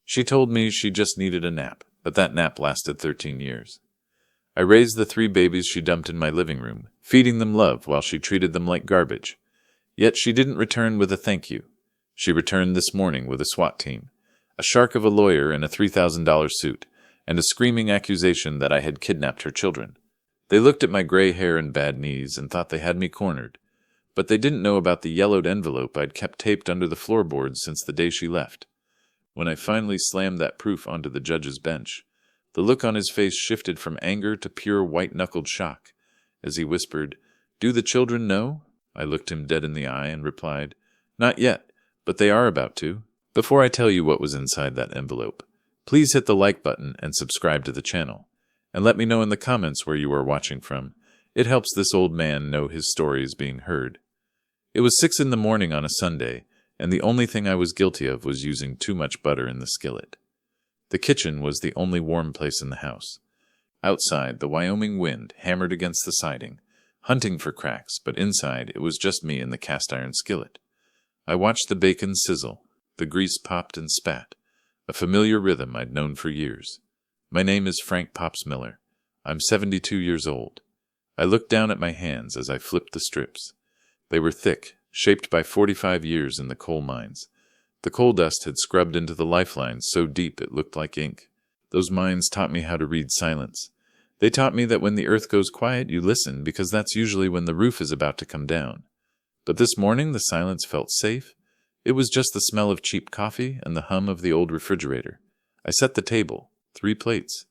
She told me she just needed a nap, but that nap lasted 13 years. I raised the 3 babies she dumped in my living room, feeding them love while she treated them like garbage. Yet she didn't return with a thank you. She returned this morning with a SWAT team, a shark of a lawyer in a $3,000 suit, and a screaming accusation that I had kidnapped her children. They looked at my gray hair and bad knees and thought they had me cornered, but they didn't know about the yellowed envelope I'd kept taped under the floorboards since the day she left. When I finally slammed that proof onto the judge's bench, the look on his face shifted from anger to pure white-knuckled shock, as he whispered, "Do the children know?" I looked him dead in the eye and replied, "Not yet, but they are about to." Before I tell you what was inside that envelope, please hit the like button and subscribe to the channel, and let me know in the comments where you are watching from. It helps this old man know his story is being heard. It was 6 in the morning on a Sunday, and the only thing I was guilty of was using too much butter in the skillet. The kitchen was the only warm place in the house. Outside, the Wyoming wind hammered against the siding, hunting for cracks, but inside it was just me and the cast-iron skillet. I watched the bacon sizzle. The grease popped and spat, a familiar rhythm I'd known for years. My name is Frank Pops Miller. I'm 72 years old. I looked down at my hands as I flipped the strips. They were thick, shaped by 45 years in the coal mines. The coal dust had scrubbed into the lifelines so deep it looked like ink. Those mines taught me how to read silence. They taught me that when the earth goes quiet, you listen, because that's usually when the roof is about to come down. But this morning the silence felt safe. It was just the smell of cheap coffee and the hum of the old refrigerator. I set the table, 3 plates.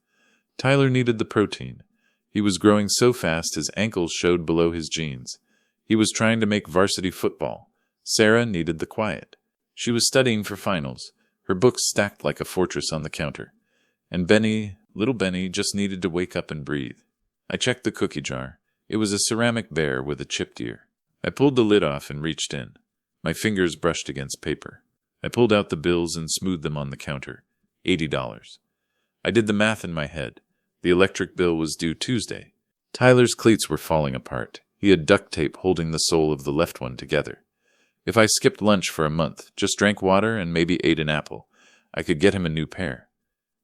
Tyler needed the protein. He was growing so fast his ankles showed below his jeans. He was trying to make varsity football. Sarah needed the quiet. She was studying for finals, her books stacked like a fortress on the counter. And Benny, little Benny, just needed to wake up and breathe. I checked the cookie jar. It was a ceramic bear with a chipped ear. I pulled the lid off and reached in. My fingers brushed against paper. I pulled out the bills and smoothed them on the counter. $80. I did the math in my head. The electric bill was due Tuesday. Tyler's cleats were falling apart. He had duct tape holding the sole of the left one together. If I skipped lunch for a month, just drank water and maybe ate an apple, I could get him a new pair.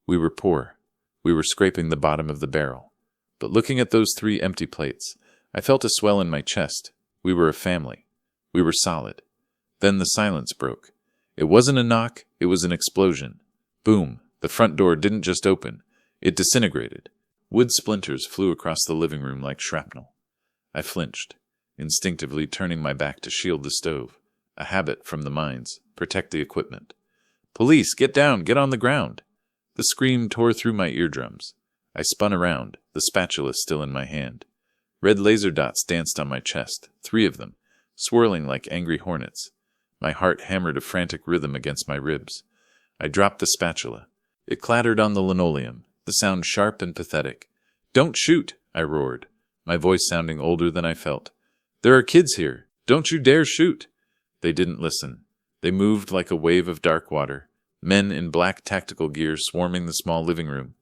We were poor. We were scraping the bottom of the barrel. But looking at those 3 empty plates, I felt a swell in my chest. We were a family. We were solid. Then the silence broke. It wasn't a knock, it was an explosion. Boom. The front door didn't just open. It disintegrated. Wood splinters flew across the living room like shrapnel. I flinched, instinctively turning my back to shield the stove. A habit from the mines. Protect the equipment. "Police, get down, get on the ground." The scream tore through my eardrums. I spun around, the spatula still in my hand. Red laser dots danced on my chest, 3 of them, swirling like angry hornets. My heart hammered a frantic rhythm against my ribs. I dropped the spatula. It clattered on the linoleum, the sound sharp and pathetic. "Don't shoot," I roared, my voice sounding older than I felt. "There are kids here. Don't you dare shoot." They didn't listen. They moved like a wave of dark water, men in black tactical gear swarming the small living room.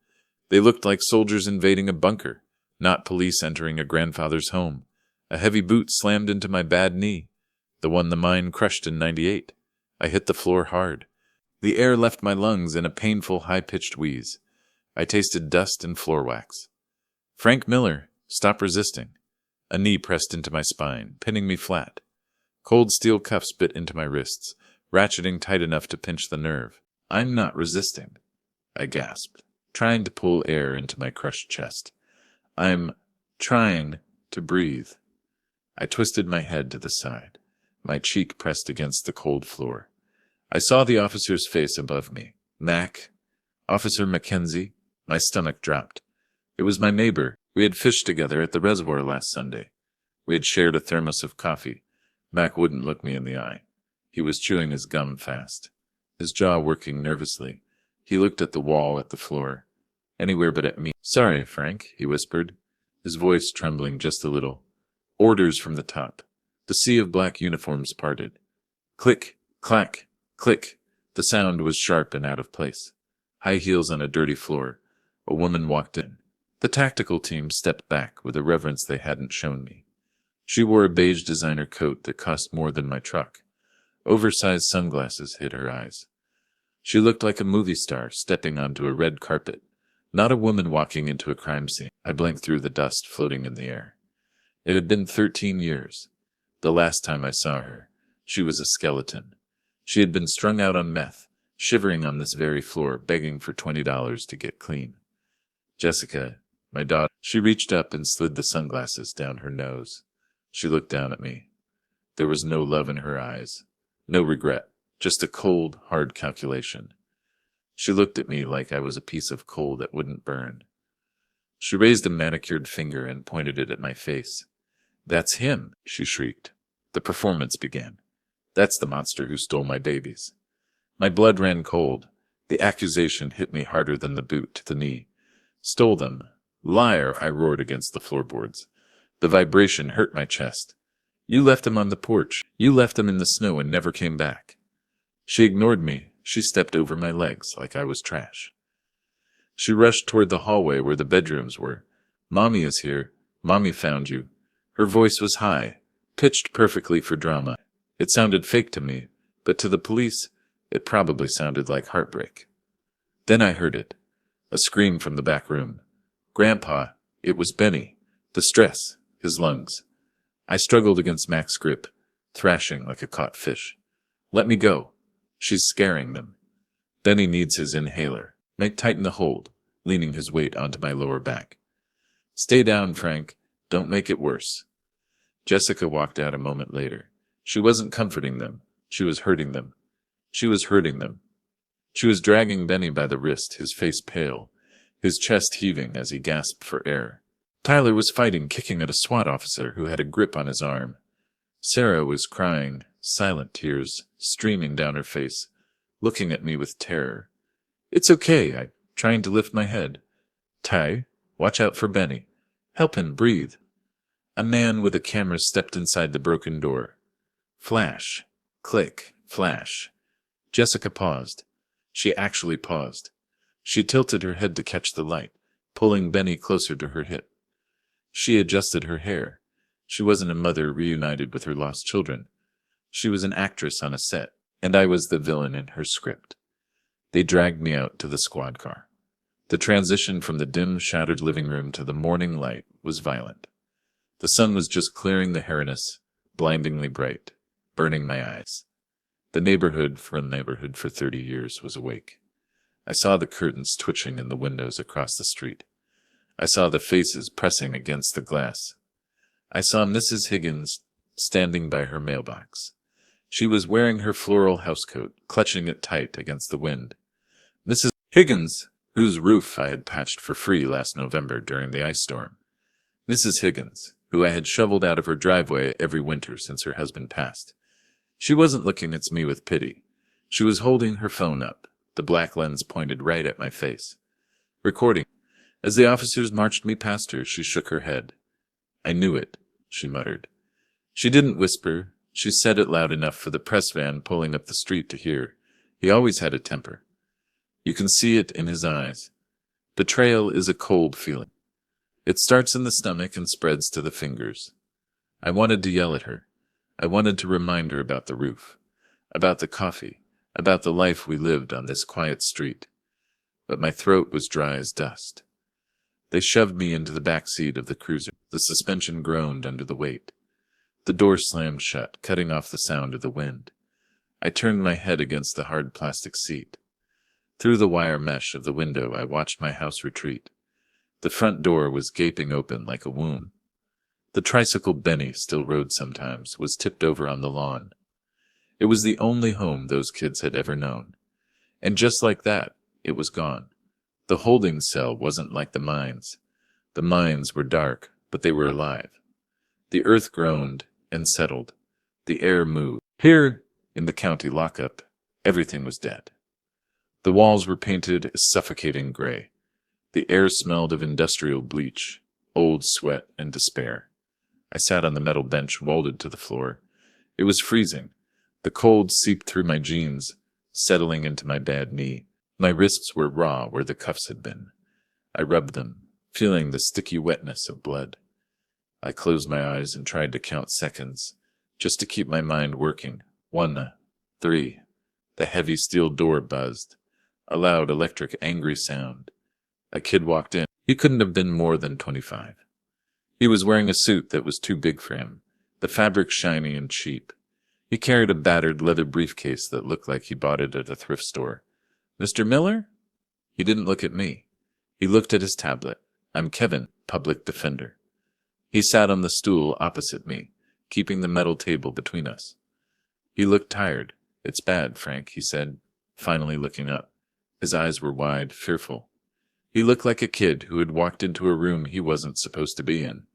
They looked like soldiers invading a bunker, not police entering a grandfather's home. A heavy boot slammed into my bad knee, the one the mine crushed in '98. I hit the floor hard. The air left my lungs in a painful, high-pitched wheeze. I tasted dust and floor wax. "Frank Miller, stop resisting." A knee pressed into my spine, pinning me flat. Cold steel cuffs bit into my wrists, ratcheting tight enough to pinch the nerve. "I'm not resisting," I gasped, trying to pull air into my crushed chest. "I'm trying to breathe." I twisted my head to the side, my cheek pressed against the cold floor. I saw the officer's face above me. Mac, Officer Mackenzie. My stomach dropped. It was my neighbor. We had fished together at the reservoir last Sunday. We had shared a thermos of coffee. Mac wouldn't look me in the eye. He was chewing his gum fast, his jaw working nervously. He looked at the wall, at the floor. "Anywhere but at me." "Sorry, Frank," he whispered, his voice trembling just a little. Orders from the top. The sea of black uniforms parted. Click, clack, click. The sound was sharp and out of place. High heels on a dirty floor. A woman walked in. The tactical team stepped back with a reverence they hadn't shown me. She wore a beige designer coat that cost more than my truck. Oversized sunglasses hid her eyes. She looked like a movie star stepping onto a red carpet, not a woman walking into a crime scene. I blinked through the dust floating in the air. It had been 13 years. The last time I saw her, she was a skeleton. She had been strung out on meth, shivering on this very floor, begging for $20 to get clean. Jessica, my daughter. She reached up and slid the sunglasses down her nose. She looked down at me. There was no love in her eyes, no regret, just a cold, hard calculation. She looked at me like I was a piece of coal that wouldn't burn. She raised a manicured finger and pointed it at my face. "That's him," she shrieked. The performance began. "That's the monster who stole my babies." My blood ran cold. The accusation hit me harder than the boot to the knee. "Stole them. Liar," I roared against the floorboards. The vibration hurt my chest. "You left him on the porch. You left him in the snow and never came back." She ignored me. She stepped over my legs like I was trash. She rushed toward the hallway where the bedrooms were. "Mommy is here. Mommy found you." Her voice was high, pitched perfectly for drama. It sounded fake to me, but to the police, it probably sounded like heartbreak. Then I heard it. A scream from the back room. "Grandpa!" It was Benny. The stress, his lungs. I struggled against Mac's grip, thrashing like a caught fish. "Let me go. She's scaring them." "Benny needs his inhaler." Mac tightened the hold, leaning his weight onto my lower back. "Stay down, Frank. Don't make it worse." Jessica walked out a moment later. She wasn't comforting them. She was hurting them. She was hurting them. She was dragging Benny by the wrist, his face pale, his chest heaving as he gasped for air. Tyler was fighting, kicking at a SWAT officer who had a grip on his arm. Sarah was crying, silent tears streaming down her face, looking at me with terror. "It's okay," I trying to lift my head. "Ty, watch out for Benny. Help him breathe." A man with a camera stepped inside the broken door. Flash. Click. Flash. Jessica paused. She actually paused. She tilted her head to catch the light, pulling Benny closer to her hip. She adjusted her hair. She wasn't a mother reunited with her lost children. She was an actress on a set, and I was the villain in her script. They dragged me out to the squad car. The transition from the dim, shattered living room to the morning light was violent. The sun was just clearing the hairness, blindingly bright, burning my eyes. The neighborhood for 30 years was awake. I saw the curtains twitching in the windows across the street. I saw the faces pressing against the glass. I saw Mrs. Higgins standing by her mailbox. She was wearing her floral housecoat, clutching it tight against the wind. Mrs. Higgins, whose roof I had patched for free last November during the ice storm. Mrs. Higgins, who I had shoveled out of her driveway every winter since her husband passed. She wasn't looking at me with pity. She was holding her phone up, the black lens pointed right at my face. Recording. As the officers marched me past her, she shook her head. "I knew it," she muttered. She didn't whisper. She said it loud enough for the press van pulling up the street to hear. He always had a temper. You can see it in his eyes. Betrayal is a cold feeling. It starts in the stomach and spreads to the fingers. I wanted to yell at her. I wanted to remind her about the roof, about the coffee, about the life we lived on this quiet street. But my throat was dry as dust. They shoved me into the back seat of the cruiser. The suspension groaned under the weight. The door slammed shut, cutting off the sound of the wind. I turned my head against the hard plastic seat. Through the wire mesh of the window, I watched my house retreat. The front door was gaping open like a womb. The tricycle Benny still rode sometimes was tipped over on the lawn. It was the only home those kids had ever known. And just like that, it was gone. The holding cell wasn't like the mines. The mines were dark, but they were alive. The earth groaned and settled. The air moved. Here, in the county lockup, everything was dead. The walls were painted a suffocating gray. The air smelled of industrial bleach, old sweat, and despair. I sat on the metal bench welded to the floor. It was freezing. The cold seeped through my jeans, settling into my bad knee. My wrists were raw where the cuffs had been. I rubbed them, feeling the sticky wetness of blood. I closed my eyes and tried to count seconds, just to keep my mind working. 1, 3, The heavy steel door buzzed. A loud, electric, angry sound. A kid walked in. He couldn't have been more than 25. He was wearing a suit that was too big for him, the fabric shiny and cheap. He carried a battered leather briefcase that looked like he bought it at a thrift store. "Mr. Miller?" He didn't look at me. He looked at his tablet. "I'm Kevin, public defender." He sat on the stool opposite me, keeping the metal table between us. He looked tired. "It's bad, Frank," he said, finally looking up. His eyes were wide, fearful. He looked like a kid who had walked into a room he wasn't supposed to be in.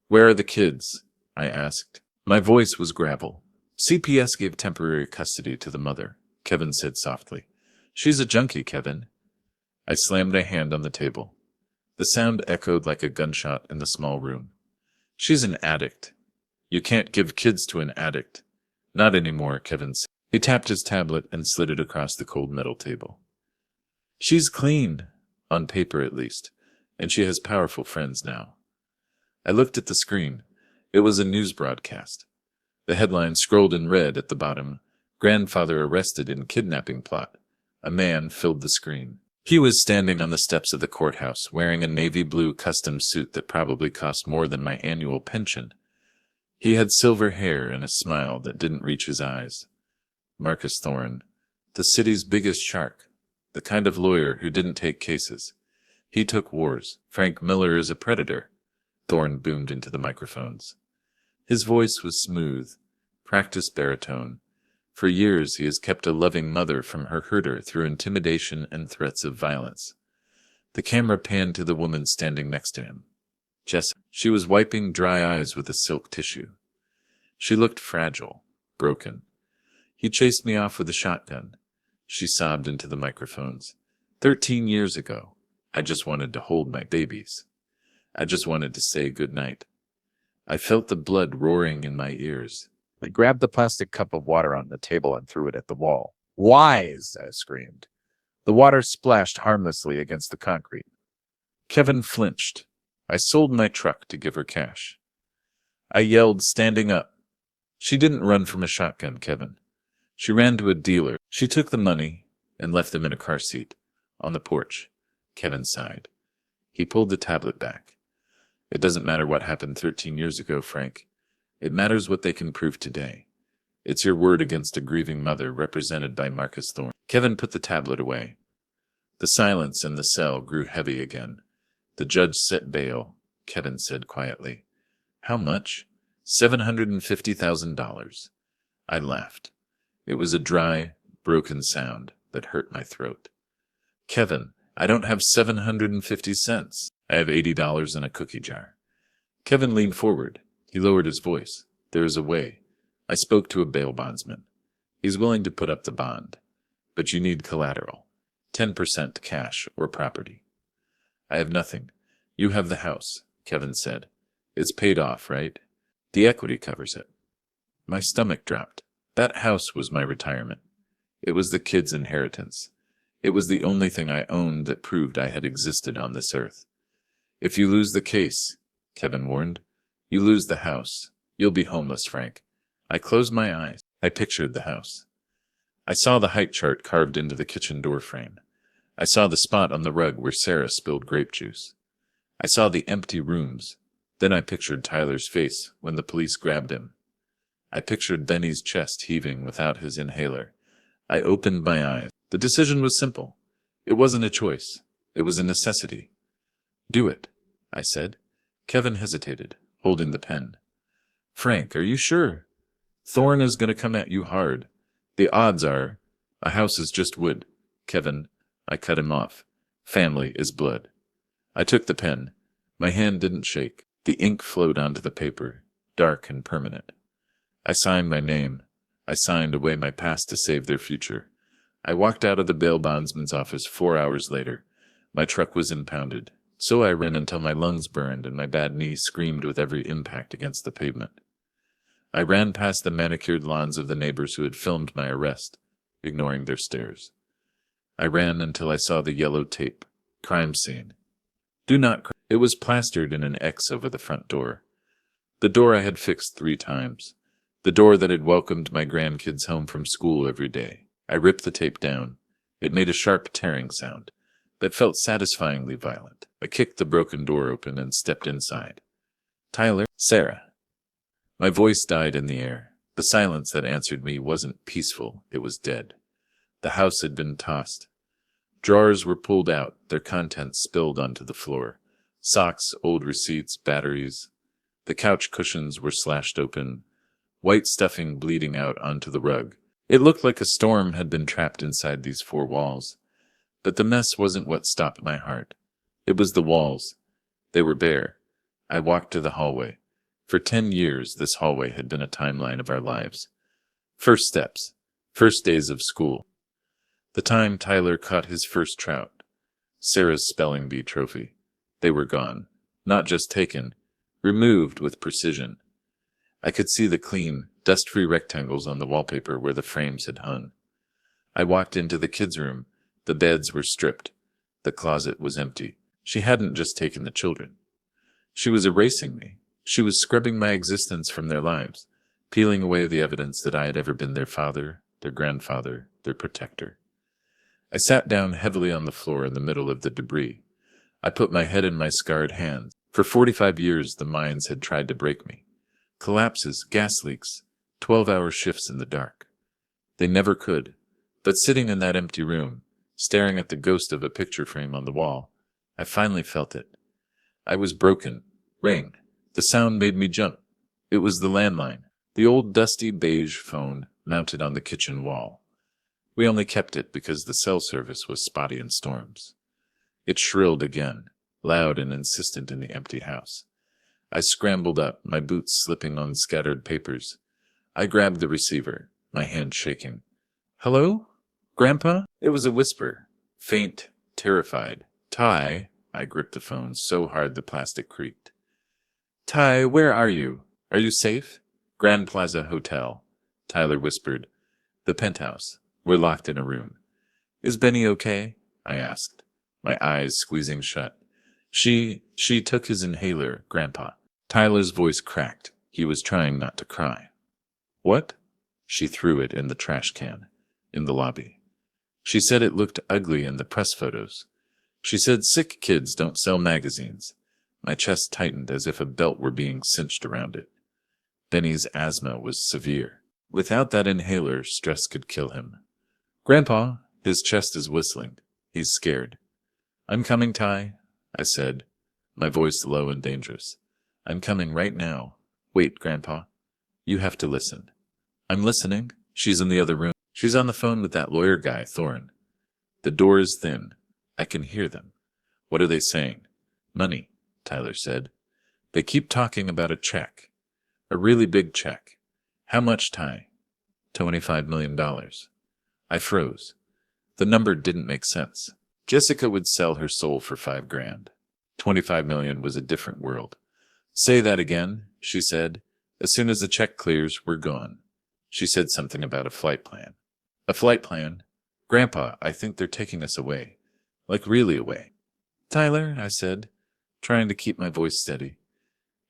"Where are the kids?" I asked. My voice was gravel. "CPS gave temporary custody to the mother," Kevin said softly. "She's a junkie, Kevin." I slammed a hand on the table. The sound echoed like a gunshot in the small room. "She's an addict." "You can't give kids to an addict." "Not anymore," Kevin said. He tapped his tablet and slid it across the cold metal table. "She's clean, on paper at least, and she has powerful friends now." I looked at the screen. It was a news broadcast. The headline scrolled in red at the bottom, "Grandfather arrested in kidnapping plot." A man filled the screen. He was standing on the steps of the courthouse, wearing a navy blue custom suit that probably cost more than my annual pension. He had silver hair and a smile that didn't reach his eyes. Marcus Thorne, the city's biggest shark, the kind of lawyer who didn't take cases. He took wars. "Frank Miller is a predator," Thorne boomed into the microphones. His voice was smooth, practiced baritone. For years he has kept a loving mother from her herder through intimidation and threats of violence. The camera panned to the woman standing next to him. Jess. She was wiping dry eyes with a silk tissue. She looked fragile, broken. "He chased me off with a shotgun," she sobbed into the microphones. 13 years ago. I just wanted to hold my babies. I just wanted to say goodnight. I felt the blood roaring in my ears. I grabbed the plastic cup of water on the table and threw it at the wall. "Wise!" I screamed. The water splashed harmlessly against the concrete. Kevin flinched. "I sold my truck to give her cash." I yelled, standing up. "She didn't run from a shotgun, Kevin. She ran to a dealer. She took the money and left them in a car seat. On the porch." Kevin sighed. He pulled the tablet back. "It doesn't matter what happened 13 years ago, Frank. It matters what they can prove today. It's your word against a grieving mother represented by Marcus Thorne." Kevin put the tablet away. The silence in the cell grew heavy again. "The judge set bail," Kevin said quietly. "How much?" $750,000. I laughed. It was a dry, broken sound that hurt my throat. "Kevin, I don't have 750 cents. I have $80 in a cookie jar." Kevin leaned forward. He lowered his voice. "There is a way. I spoke to a bail bondsman. He's willing to put up the bond. But you need collateral. 10% cash or property." "I have nothing. You have the house," Kevin said. "It's paid off, right? The equity covers it." My stomach dropped. That house was my retirement. It was the kids' inheritance. It was the only thing I owned that proved I had existed on this earth. "If you lose the case," Kevin warned, "you lose the house. You'll be homeless, Frank." I closed my eyes. I pictured the house. I saw the height chart carved into the kitchen door frame. I saw the spot on the rug where Sarah spilled grape juice. I saw the empty rooms. Then I pictured Tyler's face when the police grabbed him. I pictured Benny's chest heaving without his inhaler. I opened my eyes. The decision was simple. It wasn't a choice. It was a necessity. "Do it," I said. Kevin hesitated, holding the pen. "Frank, are you sure? Thorne is going to come at you hard. The odds are, a house is just wood." "Kevin," I cut him off. "Family is blood." I took the pen. My hand didn't shake. The ink flowed onto the paper, dark and permanent. I signed my name. I signed away my past to save their future. I walked out of the bail bondsman's office 4 hours later. My truck was impounded. So I ran until my lungs burned and my bad knee screamed with every impact against the pavement. I ran past the manicured lawns of the neighbors who had filmed my arrest, ignoring their stares. I ran until I saw the yellow tape. Crime scene. "Do not cry." It was plastered in an X over the front door. The door I had fixed 3 times. The door that had welcomed my grandkids home from school every day. I ripped the tape down. It made a sharp tearing sound that felt satisfyingly violent. I kicked the broken door open and stepped inside. Tyler, Sarah. My voice died in the air. The silence that answered me wasn't peaceful, it was dead. The house had been tossed. Drawers were pulled out, their contents spilled onto the floor. Socks, old receipts, batteries. The couch cushions were slashed open, white stuffing bleeding out onto the rug. It looked like a storm had been trapped inside these four walls. But the mess wasn't what stopped my heart. It was the walls. They were bare. I walked to the hallway. For 10 years, this hallway had been a timeline of our lives. First steps. First days of school. The time Tyler caught his first trout. Sarah's spelling bee trophy. They were gone. Not just taken. Removed with precision. I could see the clean, dust-free rectangles on the wallpaper where the frames had hung. I walked into the kids' room. The beds were stripped. The closet was empty. She hadn't just taken the children. She was erasing me. She was scrubbing my existence from their lives, peeling away the evidence that I had ever been their father, their grandfather, their protector. I sat down heavily on the floor in the middle of the debris. I put my head in my scarred hands. For 45 years, the mines had tried to break me. Collapses, gas leaks, 12-hour shifts in the dark. They never could. But sitting in that empty room, staring at the ghost of a picture frame on the wall, I finally felt it. I was broken. Ring. The sound made me jump. It was the landline, the old dusty beige phone mounted on the kitchen wall. We only kept it because the cell service was spotty in storms. It shrilled again, loud and insistent in the empty house. I scrambled up, my boots slipping on scattered papers. I grabbed the receiver, my hand shaking. "Hello? Grandpa?" It was a whisper, faint, terrified. "Ty," I gripped the phone so hard the plastic creaked. "Ty, where are you? Are you safe?" "Grand Plaza Hotel," Tyler whispered. "The penthouse. We're locked in a room." "Is Benny okay?" I asked, my eyes squeezing shut. She took his inhaler, Grandpa." Tyler's voice cracked. He was trying not to cry. "What?" She threw it in the trash can, in the lobby. She said it looked ugly in the press photos. She said sick kids don't sell magazines. My chest tightened as if a belt were being cinched around it. Benny's asthma was severe. Without that inhaler, stress could kill him. "Grandpa," his chest is whistling. He's scared. "I'm coming, Ty," I said, my voice low and dangerous. "I'm coming right now. Wait, Grandpa. You have to listen." "I'm listening." "She's in the other room. She's on the phone with that lawyer guy, Thorne. The door is thin. I can hear them." "What are they saying?" "Money," Tyler said. "They keep talking about a check. A really big check." "How much, Ty?" $25 million. I froze. The number didn't make sense. Jessica would sell her soul for $5,000. 25 million was a different world. "Say that again," she said. "As soon as the check clears, we're gone." She said something about a flight plan. "A flight plan? Grandpa, I think they're taking us away. Like really away." "Tyler," I said, trying to keep my voice steady,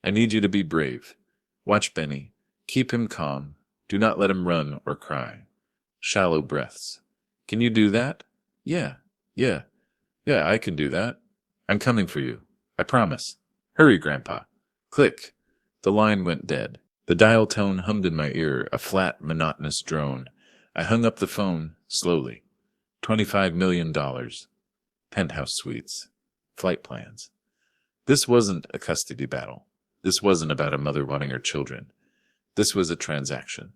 "I need you to be brave. Watch Benny. Keep him calm. Do not let him run or cry. Shallow breaths. Can you do that?" Yeah, I can do that. I'm coming for you. I promise. Hurry, Grandpa." Click. The line went dead. The dial tone hummed in my ear, a flat, monotonous drone. I hung up the phone, slowly. $25 million. Penthouse suites. Flight plans. This wasn't a custody battle. This wasn't about a mother wanting her children. This was a transaction.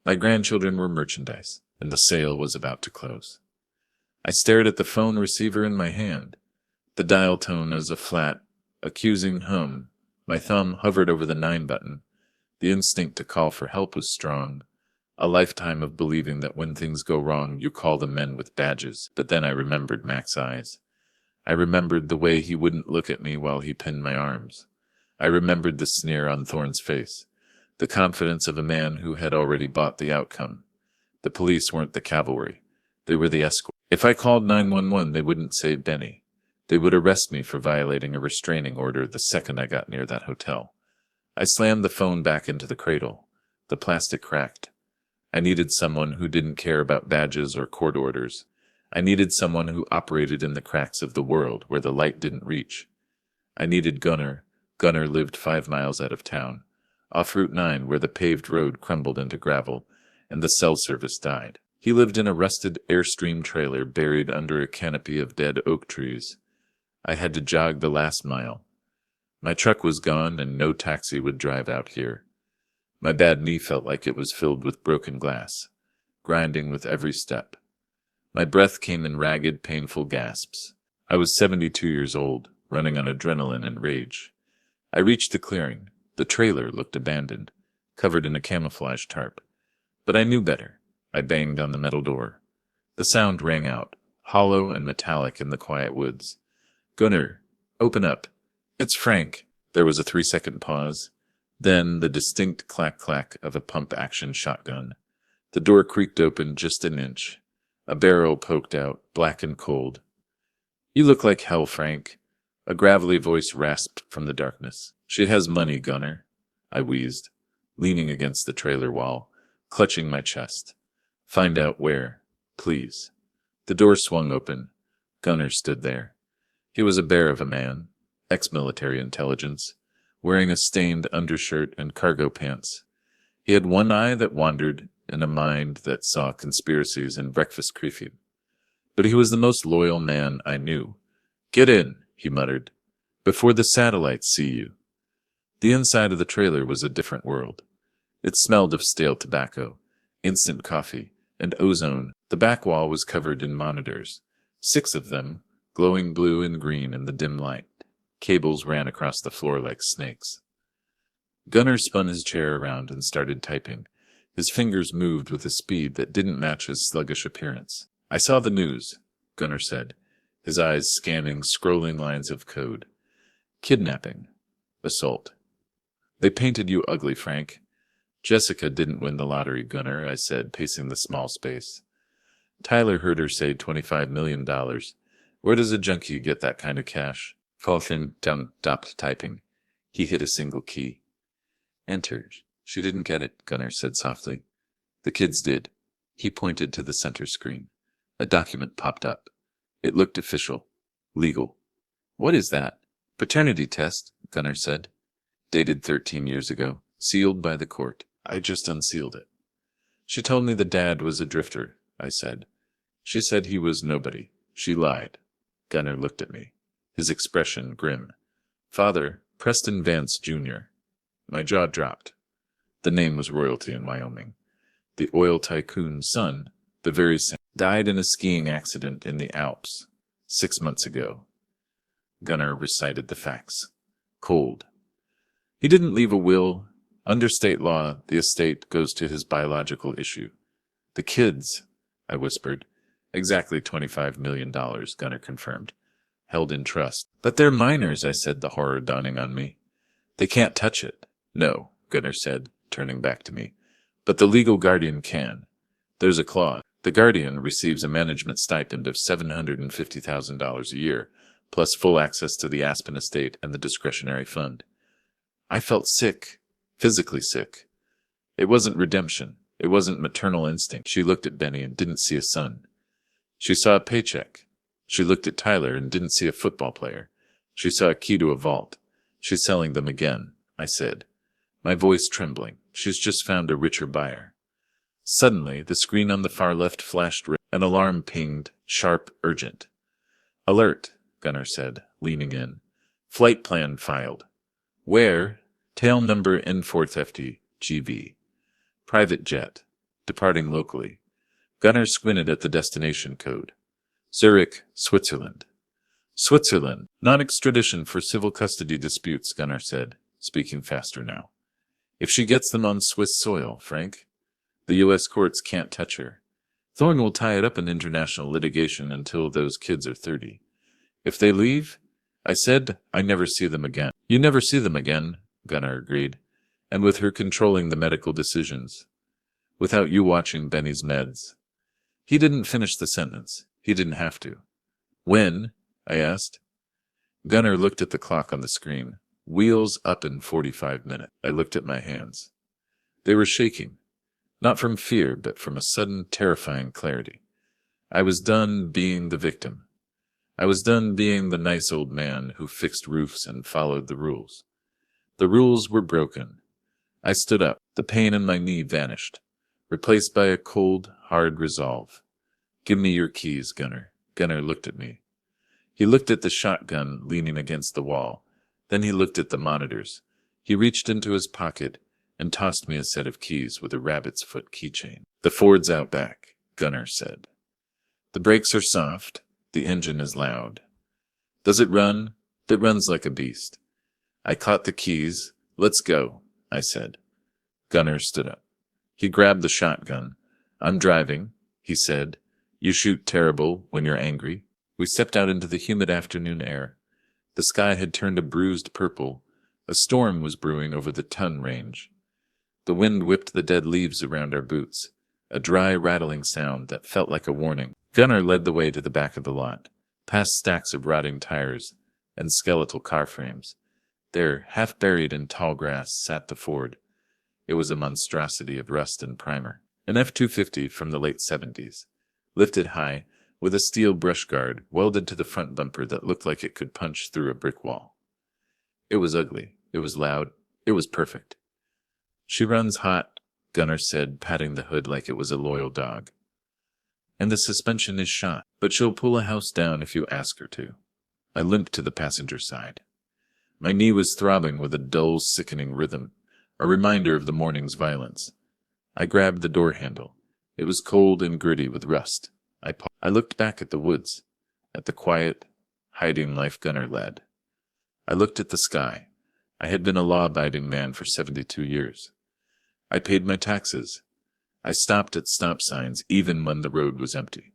My grandchildren were merchandise, and the sale was about to close. I stared at the phone receiver in my hand. The dial tone was a flat, accusing hum. My thumb hovered over the 9 button. The instinct to call for help was strong. A lifetime of believing that when things go wrong, you call the men with badges. But then I remembered Mac's eyes. I remembered the way he wouldn't look at me while he pinned my arms. I remembered the sneer on Thorne's face, the confidence of a man who had already bought the outcome. The police weren't the cavalry. They were the escort. If I called 911, they wouldn't save Benny. They would arrest me for violating a restraining order the second I got near that hotel. I slammed the phone back into the cradle. The plastic cracked. I needed someone who didn't care about badges or court orders. I needed someone who operated in the cracks of the world where the light didn't reach. I needed Gunnar. Gunnar lived 5 miles out of town, off Route 9 where the paved road crumbled into gravel and the cell service died. He lived in a rusted Airstream trailer buried under a canopy of dead oak trees. I had to jog the last mile. My truck was gone and no taxi would drive out here. My bad knee felt like it was filled with broken glass, grinding with every step. My breath came in ragged, painful gasps. I was 72 years old, running on adrenaline and rage. I reached the clearing. The trailer looked abandoned, covered in a camouflage tarp. But I knew better. I banged on the metal door. The sound rang out, hollow and metallic in the quiet woods. "Gunnar, open up. It's Frank." There was a 3-second pause. Then the distinct clack-clack of a pump-action shotgun. The door creaked open just an inch. A barrel poked out, black and cold. "You look like hell, Frank." A gravelly voice rasped from the darkness. "She has money, Gunnar," I wheezed, leaning against the trailer wall, clutching my chest. "Find out where, please." The door swung open. Gunnar stood there. He was a bear of a man, ex-military intelligence, wearing a stained undershirt and cargo pants. He had one eye that wandered and a mind that saw conspiracies in breakfast creeping. But he was the most loyal man I knew. "Get in," he muttered, "before the satellites see you." The inside of the trailer was a different world. It smelled of stale tobacco, instant coffee, and ozone. The back wall was covered in monitors, 6 of them, glowing blue and green in the dim light. Cables ran across the floor like snakes. Gunnar spun his chair around and started typing. His fingers moved with a speed that didn't match his sluggish appearance. "I saw the news," Gunnar said, his eyes scanning scrolling lines of code. "Kidnapping. Assault. They painted you ugly, Frank." "Jessica didn't win the lottery, Gunnar," I said, pacing the small space. "Tyler heard her say $25 million. Where does a junkie get that kind of cash?" Falcon stopped typing. He hit a single key. "Enter." "She didn't get it," Gunnar said softly. "The kids did." He pointed to the center screen. A document popped up. It looked official. Legal. "What is that?" "Paternity test," Gunnar said. "Dated 13 years ago. Sealed by the court." I just unsealed it. "She told me the dad was a drifter," I said. "She said he was nobody. She lied." Gunnar looked at me, his expression grim. "Father, Preston Vance, Jr." My jaw dropped. The name was royalty in Wyoming. The oil tycoon's son, the very same, died in a skiing accident in the Alps 6 months ago. Gunnar recited the facts. Cold. "He didn't leave a will. Under state law, the estate goes to his biological issue." "The kids," I whispered. "Exactly $25 million, Gunnar confirmed. "Held in trust." "But they're minors," I said, the horror dawning on me. "They can't touch it." "No," Gunnar said, turning back to me. "But the legal guardian can. There's a clause. The guardian receives a management stipend of $750,000 a year, plus full access to the Aspen estate and the discretionary fund." I felt sick, physically sick. It wasn't redemption. It wasn't maternal instinct. She looked at Benny and didn't see a son. She saw a paycheck. She looked at Tyler and didn't see a football player. She saw a key to a vault. "She's selling them again," I said, my voice trembling. "She's just found a richer buyer." Suddenly, the screen on the far left flashed red. An alarm pinged, sharp, urgent. "Alert," Gunnar said, leaning in. "Flight plan filed." "Where?" "Tail number N450 GV. Private jet. Departing locally." Gunnar squinted at the destination code. "Zurich, Switzerland." "Switzerland. Non-extradition for civil custody disputes," Gunnar said, speaking faster now. "If she gets them on Swiss soil, Frank, the U.S. courts can't touch her. Thorne will tie it up in international litigation until those kids are 30. If they leave," I said, "I never see them again." "You never see them again," Gunnar agreed, "and with her controlling the medical decisions. Without you watching Benny's meds." He didn't finish the sentence. He didn't have to. "When?" I asked. Gunnar looked at the clock on the screen. "Wheels up in 45 minutes. I looked at my hands. They were shaking. Not from fear, but from a sudden, terrifying clarity. I was done being the victim. I was done being the nice old man who fixed roofs and followed the rules. The rules were broken. I stood up. The pain in my knee vanished, replaced by a cold, hard resolve. Give me your keys, Gunner. Gunner looked at me. He looked at the shotgun leaning against the wall. Then he looked at the monitors. He reached into his pocket and tossed me a set of keys with a rabbit's foot keychain. The Ford's out back, Gunner said. The brakes are soft. The engine is loud. Does it run? It runs like a beast. I caught the keys. Let's go, I said. Gunner stood up. He grabbed the shotgun. I'm driving, he said. You shoot terrible when you're angry. We stepped out into the humid afternoon air. The sky had turned a bruised purple. A storm was brewing over the Ton Range. The wind whipped the dead leaves around our boots, a dry, rattling sound that felt like a warning. Gunner led the way to the back of the lot, past stacks of rotting tires and skeletal car frames. There, half buried in tall grass, sat the Ford. It was a monstrosity of rust and primer. An F-250 from the late 70s, lifted high, with a steel brush guard welded to the front bumper that looked like it could punch through a brick wall. It was ugly. It was loud. It was perfect. She runs hot, Gunner said, patting the hood like it was a loyal dog. And the suspension is shot, but she'll pull a house down if you ask her to. I limped to the passenger side. My knee was throbbing with a dull, sickening rhythm, a reminder of the morning's violence. I grabbed the door handle. It was cold and gritty with rust. I looked back at the woods, at the quiet, hiding life Gunner led. I looked at the sky. I had been a law-abiding man for 72 years. I paid my taxes. I stopped at stop signs even when the road was empty.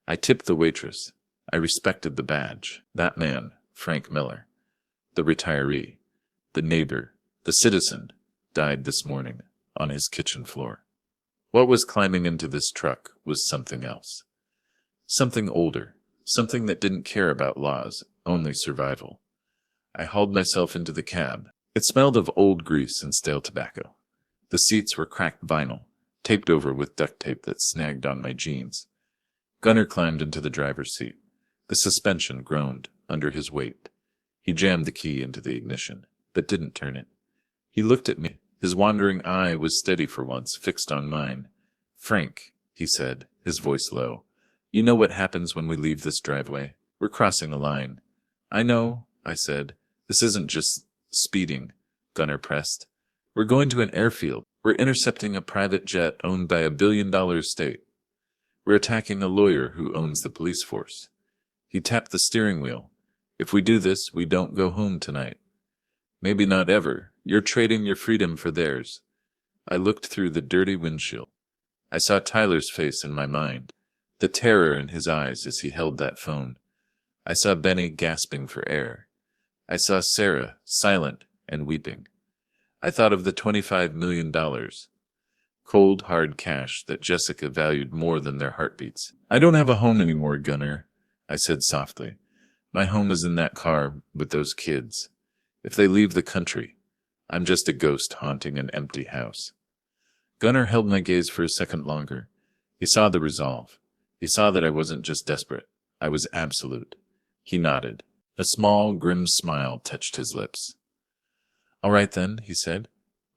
I tipped the waitress. I respected the badge. That man, Frank Miller, the retiree, the neighbor, the citizen, died this morning on his kitchen floor. What was climbing into this truck was something else. Something older, something that didn't care about laws, only survival. I hauled myself into the cab. It smelled of old grease and stale tobacco. The seats were cracked vinyl, taped over with duct tape that snagged on my jeans. Gunner climbed into the driver's seat. The suspension groaned under his weight. He jammed the key into the ignition, but didn't turn it. He looked at me. His wandering eye was steady for once, fixed on mine. Frank, he said, his voice low, you know what happens when we leave this driveway? We're crossing a line. I know, I said. This isn't just speeding, Gunner pressed. We're going to an airfield. We're intercepting a private jet owned by $1 billion estate. We're attacking a lawyer who owns the police force. He tapped the steering wheel. If we do this, we don't go home tonight. Maybe not ever. You're trading your freedom for theirs. I looked through the dirty windshield. I saw Tyler's face in my mind, the terror in his eyes as he held that phone. I saw Benny gasping for air. I saw Sarah, silent and weeping. I thought of the $25 million, cold, hard cash that Jessica valued more than their heartbeats. I don't have a home anymore, Gunner, I said softly. My home is in that car with those kids. If they leave the country, I'm just a ghost haunting an empty house. Gunner held my gaze for a second longer. He saw the resolve. He saw that I wasn't just desperate. I was absolute. He nodded. A small, grim smile touched his lips. All right then, he said.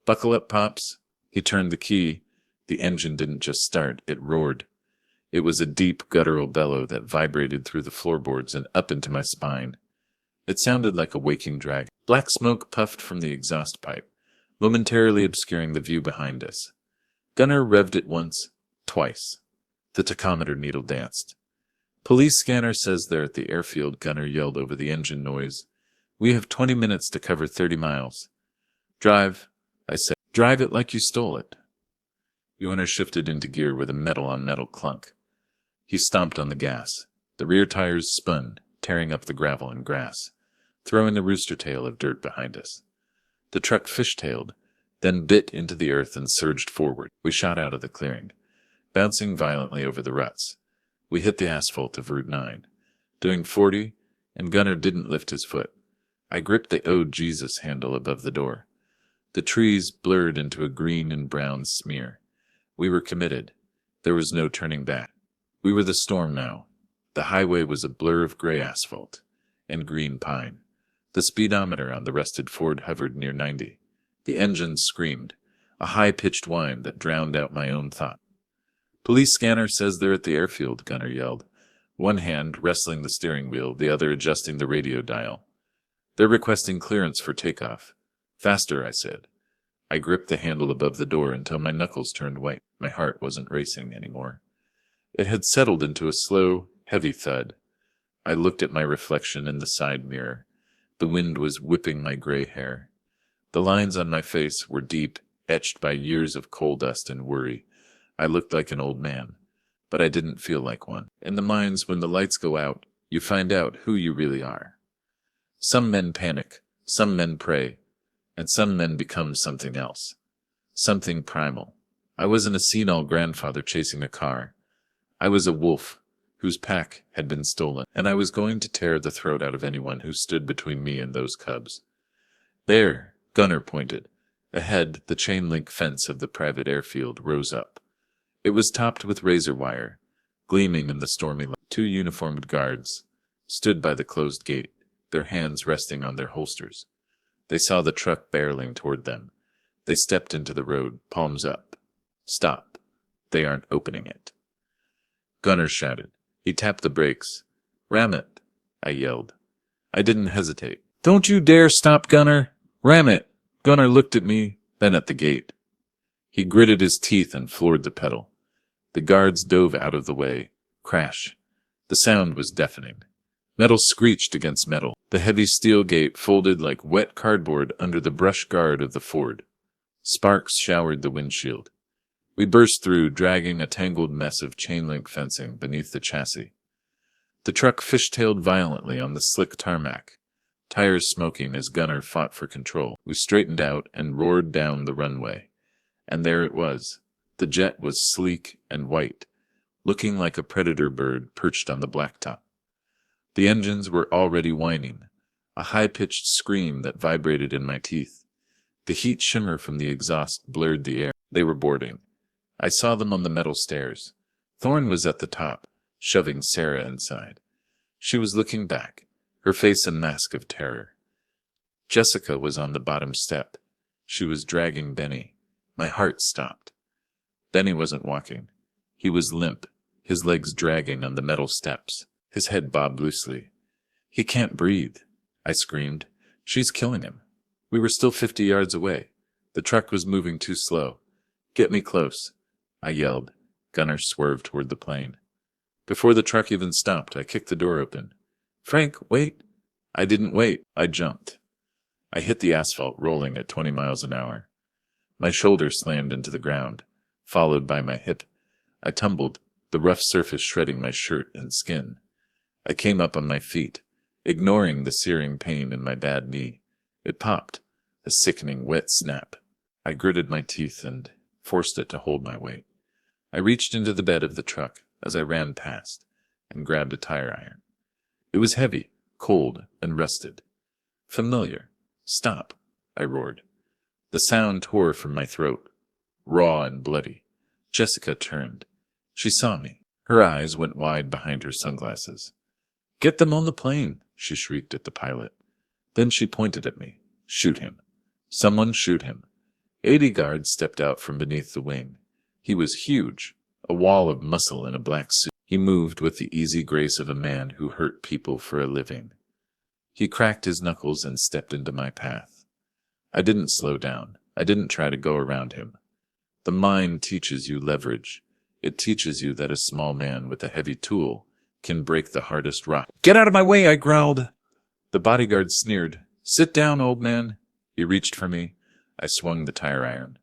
Buckle up, Pops. He turned the key. The engine didn't just start, it roared. It was a deep, guttural bellow that vibrated through the floorboards and up into my spine. It sounded like a waking dragon. Black smoke puffed from the exhaust pipe, momentarily obscuring the view behind us. Gunner revved it once, twice. The tachometer needle danced. Police scanner says they're at the airfield, Gunner yelled over the engine noise. We have 20 minutes to cover 30 miles. Drive, I said. Drive it like you stole it. Gunner shifted into gear with a metal-on-metal clunk. He stomped on the gas. The rear tires spun, tearing up the gravel and grass, throwing a rooster tail of dirt behind us. The truck fishtailed, then bit into the earth and surged forward. We shot out of the clearing, bouncing violently over the ruts. We hit the asphalt of Route 9, doing 40, and Gunner didn't lift his foot. I gripped the "Oh Jesus" handle above the door. The trees blurred into a green and brown smear. We were committed. There was no turning back. We were the storm now. The highway was a blur of gray asphalt and green pine. The speedometer on the rested Ford hovered near 90. The engine screamed, a high-pitched whine that drowned out my own thought. "Police scanner says they're at the airfield," Gunner yelled, one hand wrestling the steering wheel, the other adjusting the radio dial. "They're requesting clearance for takeoff." "Faster," I said. I gripped the handle above the door until my knuckles turned white. My heart wasn't racing anymore. It had settled into a slow, heavy thud. I looked at my reflection in the side mirror. The wind was whipping my gray hair. The lines on my face were deep, etched by years of coal dust and worry. I looked like an old man, but I didn't feel like one. In the mines, when the lights go out, you find out who you really are. Some men panic, some men pray, and some men become something else. Something primal. I wasn't a senile grandfather chasing a car. I was a wolf whose pack had been stolen, and I was going to tear the throat out of anyone who stood between me and those cubs. There, Gunner pointed. Ahead, the chain-link fence of the private airfield rose up. It was topped with razor wire, gleaming in the stormy light. 2 uniformed guards stood by the closed gate, their hands resting on their holsters. They saw the truck barreling toward them. They stepped into the road, palms up. "Stop. They aren't opening it." Gunner shouted. He tapped the brakes. "Ram it," I yelled. I didn't hesitate. "Don't you dare stop, Gunner! Ram it!" Gunner looked at me, then at the gate. He gritted his teeth and floored the pedal. The guards dove out of the way. Crash. The sound was deafening. Metal screeched against metal. The heavy steel gate folded like wet cardboard under the brush guard of the Ford. Sparks showered the windshield. We burst through, dragging a tangled mess of chain-link fencing beneath the chassis. The truck fishtailed violently on the slick tarmac, tires smoking as Gunner fought for control. We straightened out and roared down the runway. And there it was. The jet was sleek and white, looking like a predator bird perched on the blacktop. The engines were already whining, a high-pitched scream that vibrated in my teeth. The heat shimmer from the exhaust blurred the air. They were boarding. I saw them on the metal stairs. Thorne was at the top, shoving Sarah inside. She was looking back, her face a mask of terror. Jessica was on the bottom step. She was dragging Benny. My heart stopped. Benny wasn't walking. He was limp, his legs dragging on the metal steps. His head bobbed loosely. "He can't breathe," I screamed. "She's killing him." We were still 50 yards away. The truck was moving too slow. "Get me close," I yelled. Gunner swerved toward the plane. Before the truck even stopped, I kicked the door open. "Frank, wait." I didn't wait. I jumped. I hit the asphalt, rolling at 20 miles an hour. My shoulder slammed into the ground, followed by my hip. I tumbled, the rough surface shredding my shirt and skin. I came up on my feet, ignoring the searing pain in my bad knee. It popped, a sickening wet snap. I gritted my teeth and forced it to hold my weight. I reached into the bed of the truck as I ran past and grabbed a tire iron. It was heavy, cold, and rusted. Familiar. "Stop," I roared. The sound tore from my throat, raw and bloody. Jessica turned. She saw me. Her eyes went wide behind her sunglasses. "Get them on the plane," she shrieked at the pilot. Then she pointed at me. "Shoot him. Someone shoot him." 80 guards stepped out from beneath the wing. He was huge, a wall of muscle in a black suit. He moved with the easy grace of a man who hurt people for a living. He cracked his knuckles and stepped into my path. I didn't slow down. I didn't try to go around him. The mind teaches you leverage. It teaches you that a small man with a heavy tool can break the hardest rock. "Get out of my way," I growled. The bodyguard sneered. "Sit down, old man." He reached for me. I swung the tire iron.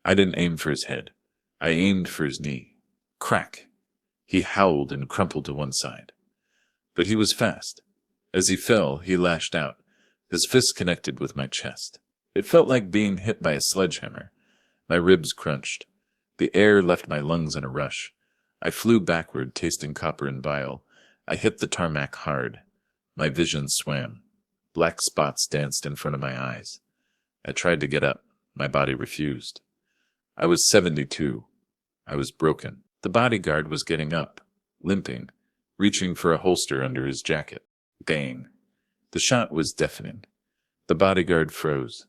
I didn't aim for his head. I aimed for his knee. Crack. He howled and crumpled to one side. But he was fast. As he fell, he lashed out. His fist connected with my chest. It felt like being hit by a sledgehammer. My ribs crunched. The air left my lungs in a rush. I flew backward, tasting copper and bile. I hit the tarmac hard. My vision swam. Black spots danced in front of my eyes. I tried to get up. My body refused. I was 72. I was broken. The bodyguard was getting up, limping, reaching for a holster under his jacket. Bang. The shot was deafening. The bodyguard froze.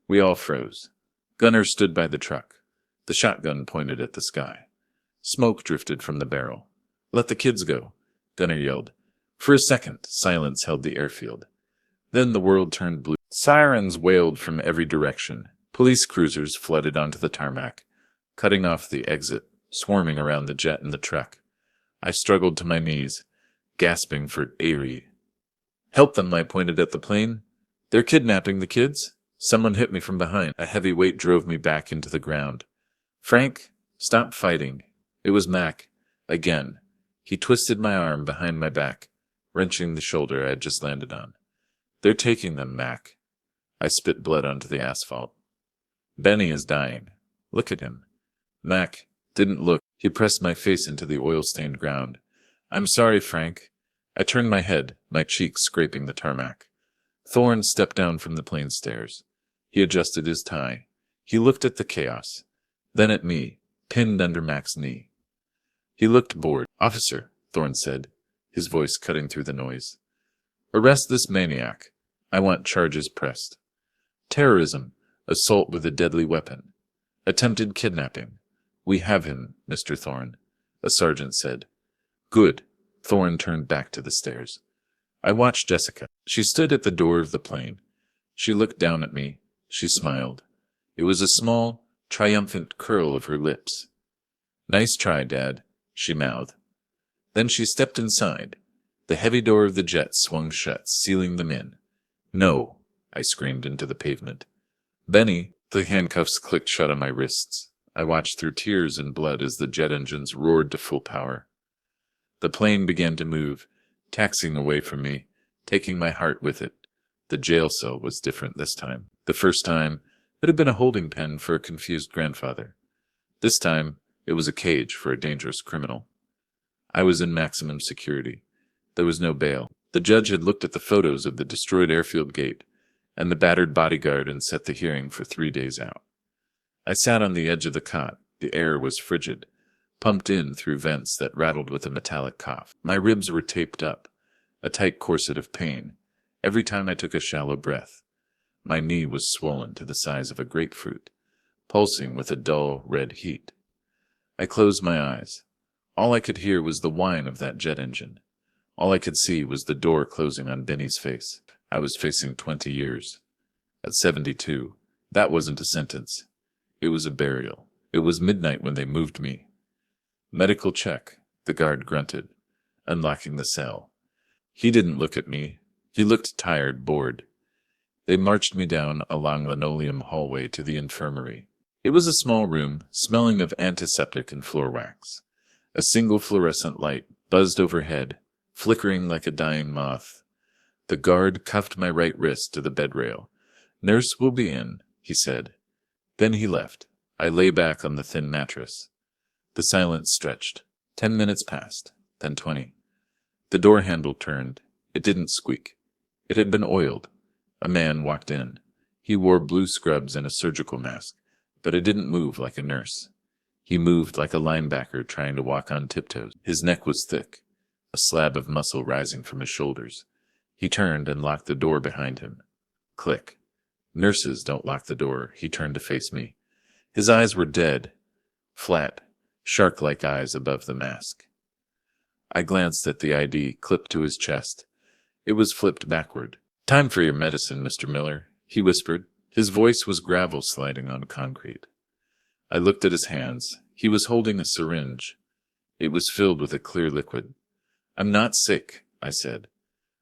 We all froze. Gunner stood by the truck. The shotgun pointed at the sky. Smoke drifted from the barrel. "Let the kids go," Gunner yelled. For a second, silence held the airfield. Then the world turned blue. Sirens wailed from every direction. Police cruisers flooded onto the tarmac, cutting off the exit, swarming around the jet and the truck. I struggled to my knees, gasping for air. "Help them," I pointed at the plane. "They're kidnapping the kids." Someone hit me from behind. A heavy weight drove me back into the ground. "Frank, stop fighting." It was Mac. Again. He twisted my arm behind my back, wrenching the shoulder I had just landed on. "They're taking them, Mac." I spit blood onto the asphalt. "Benny is dying. Look at him." Mac didn't look. He pressed my face into the oil-stained ground. "I'm sorry, Frank." I turned my head, my cheeks scraping the tarmac. Thorne stepped down from the plane stairs. He adjusted his tie. He looked at the chaos, then at me, pinned under Mac's knee. He looked bored. "Officer," Thorne said, his voice cutting through the noise. "Arrest this maniac. I want charges pressed. Terrorism, assault with a deadly weapon, attempted kidnapping. We have him, Mr. Thorne," a sergeant said. "Good." Thorne turned back to the stairs. I watched Jessica. She stood at the door of the plane. She looked down at me. She smiled. It was a small, triumphant curl of her lips. "Nice try, Dad," she mouthed. Then she stepped inside. The heavy door of the jet swung shut, sealing them in. "No," I screamed into the pavement. "Benny," the handcuffs clicked shut on my wrists. I watched through tears and blood as the jet engines roared to full power. The plane began to move, taxiing away from me, taking my heart with it. The jail cell was different this time. The first time, it had been a holding pen for a confused grandfather. This time, it was a cage for a dangerous criminal. I was in maximum security. There was no bail. The judge had looked at the photos of the destroyed airfield gate and the battered bodyguard and set the hearing for 3 days out. I sat on the edge of the cot. The air was frigid, pumped in through vents that rattled with a metallic cough. My ribs were taped up, a tight corset of pain, every time I took a shallow breath. My knee was swollen to the size of a grapefruit, pulsing with a dull red heat. I closed my eyes. All I could hear was the whine of that jet engine. All I could see was the door closing on Benny's face. I was facing 20 years. At 72, that wasn't a sentence. It was a burial. It was midnight when they moved me. "Medical check," the guard grunted, unlocking the cell. He didn't look at me. He looked tired, bored. They marched me down a long linoleum hallway to the infirmary. It was a small room, smelling of antiseptic and floor wax. A single fluorescent light buzzed overhead, flickering like a dying moth. The guard cuffed my right wrist to the bed rail. "Nurse will be in," he said. Then he left. I lay back on the thin mattress. The silence stretched. 10 minutes passed, then 20. The door handle turned. It didn't squeak. It had been oiled. A man walked in. He wore blue scrubs and a surgical mask, but it didn't move like a nurse. He moved like a linebacker trying to walk on tiptoes. His neck was thick, a slab of muscle rising from his shoulders. He turned and locked the door behind him. Click. Nurses don't lock the door. He turned to face me. His eyes were dead, flat, shark-like eyes above the mask. I glanced at the ID clipped to his chest. It was flipped backward. "Time for your medicine, Mr. Miller," he whispered. His voice was gravel sliding on concrete. I looked at his hands. He was holding a syringe. It was filled with a clear liquid. "I'm not sick," I said.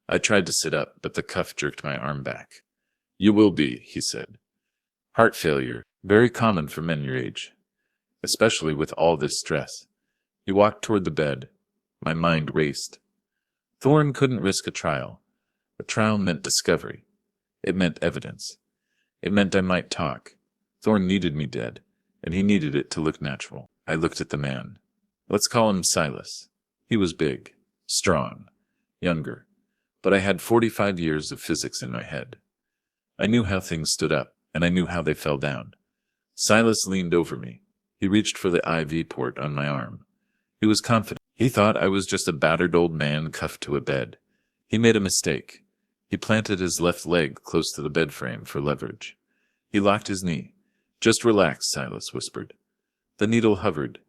I tried to sit up, but the cuff jerked my arm back. "You will be," he said. "Heart failure, very common for men your age, especially with all this stress." He walked toward the bed. My mind raced. Thorne couldn't risk a trial. A trial meant discovery. It meant evidence. It meant I might talk. Thorne needed me dead, and he needed it to look natural. I looked at the man. Let's call him Silas. He was big, strong, younger, but I had 45 years of physics in my head. I knew how things stood up, and I knew how they fell down. Silas leaned over me. He reached for the IV port on my arm. He was confident. He thought I was just a battered old man cuffed to a bed. He made a mistake. He planted his left leg close to the bed frame for leverage. He locked his knee. "Just relax," Silas whispered. The needle hovered.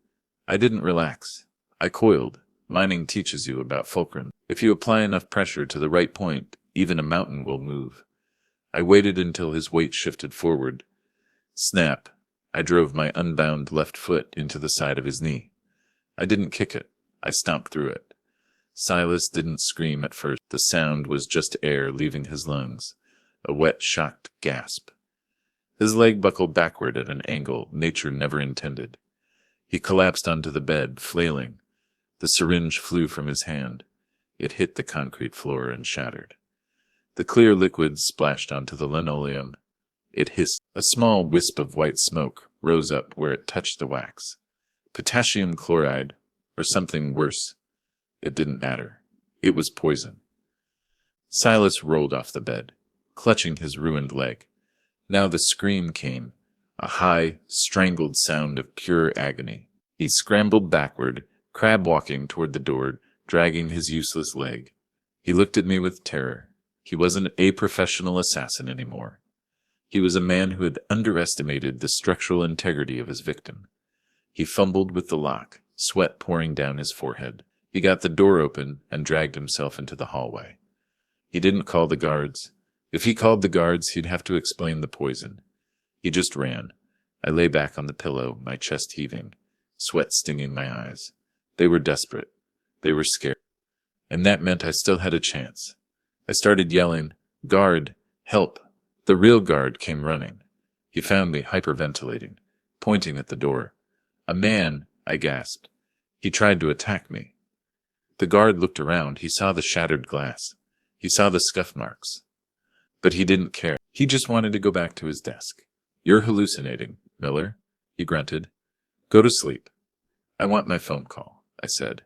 I didn't relax. I coiled. Mining teaches you about fulcrum. If you apply enough pressure to the right point, even a mountain will move. I waited until his weight shifted forward. Snap. I drove my unbound left foot into the side of his knee. I didn't kick it. I stomped through it. Silas didn't scream at first. The sound was just air leaving his lungs, a wet, shocked gasp. His leg buckled backward at an angle nature never intended. He collapsed onto the bed, flailing. The syringe flew from his hand. It hit the concrete floor and shattered. The clear liquid splashed onto the linoleum. It hissed. A small wisp of white smoke rose up where it touched the wax. Potassium chloride, or something worse. It didn't matter. It was poison. Silas rolled off the bed, clutching his ruined leg. Now the scream came, a high, strangled sound of pure agony. He scrambled backward, crab-walking toward the door, dragging his useless leg. He looked at me with terror. He wasn't a professional assassin anymore. He was a man who had underestimated the structural integrity of his victim. He fumbled with the lock, sweat pouring down his forehead. He got the door open and dragged himself into the hallway. He didn't call the guards. If he called the guards, he'd have to explain the poison. He just ran. I lay back on the pillow, my chest heaving, sweat stinging my eyes. They were desperate. They were scared. And that meant I still had a chance. I started yelling, "Guard! Help!" The real guard came running. He found me hyperventilating, pointing at the door. "A man!" I gasped. He tried to attack me. The guard looked around. He saw the shattered glass. He saw the scuff marks. But he didn't care. He just wanted to go back to his desk. "You're hallucinating, Miller," he grunted. "Go to sleep." "I want my phone call," I said.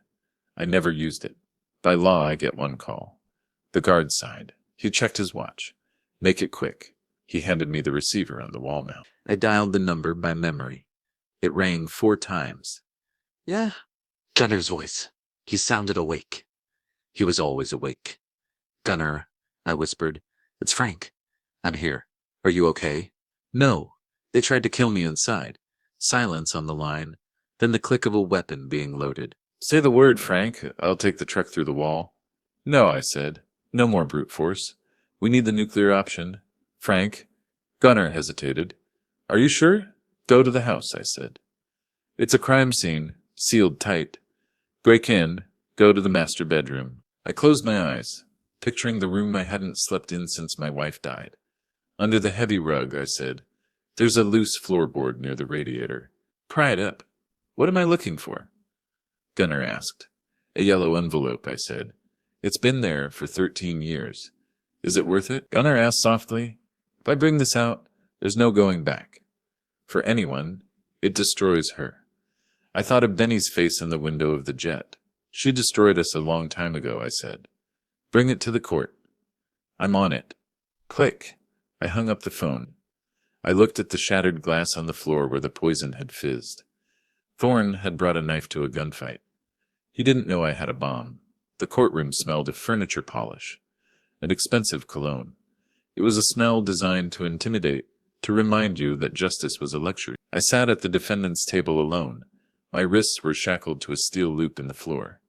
I never used it. By law, I get one call. The guard sighed. He checked his watch. "Make it quick." He handed me the receiver on the wall mount. I dialed the number by memory. It rang 4 times. "Yeah?" Gunner's voice. He sounded awake. He was always awake. "Gunner," I whispered. "It's Frank. I'm here. Are you okay?" "No. They tried to kill me inside." Silence on the line, then the click of a weapon being loaded. "Say the word, Frank. I'll take the truck through the wall." "No," I said. "No more brute force. We need the nuclear option. Frank." Gunner hesitated. "Are you sure?" "Go to the house," I said. "It's a crime scene, sealed tight. Break in, go to the master bedroom." I closed my eyes, picturing the room I hadn't slept in since my wife died. Under the heavy rug, I said, "There's a loose floorboard near the radiator. Pry it up." "What am I looking for?" Gunner asked. "A yellow envelope," I said. "It's been there for 13 years. Is it worth it?" Gunner asked softly. "If I bring this out, there's no going back. For anyone, it destroys her." I thought of Benny's face in the window of the jet. "She destroyed us a long time ago," I said. "Bring it to the court." "I'm on it." Click. I hung up the phone. I looked at the shattered glass on the floor where the poison had fizzed. Thorne had brought a knife to a gunfight. He didn't know I had a bomb. The courtroom smelled of furniture polish, an expensive cologne. It was a smell designed to intimidate, to remind you that justice was a luxury. I sat at the defendant's table alone. My wrists were shackled to a steel loop in the floor.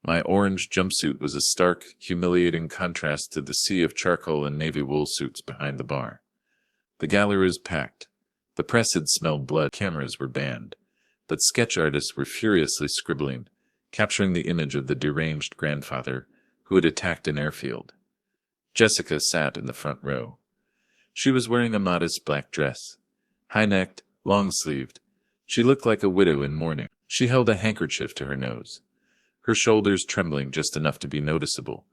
My orange jumpsuit was a stark, humiliating contrast to the sea of charcoal and navy wool suits behind the bar. The gallery was packed. The press had smelled blood. Cameras were banned. But sketch artists were furiously scribbling, capturing the image of the deranged grandfather who had attacked an airfield. Jessica sat in the front row. She was wearing a modest black dress, high-necked, long-sleeved. She looked like a widow in mourning. She held a handkerchief to her nose, her shoulders trembling just enough to be noticeable,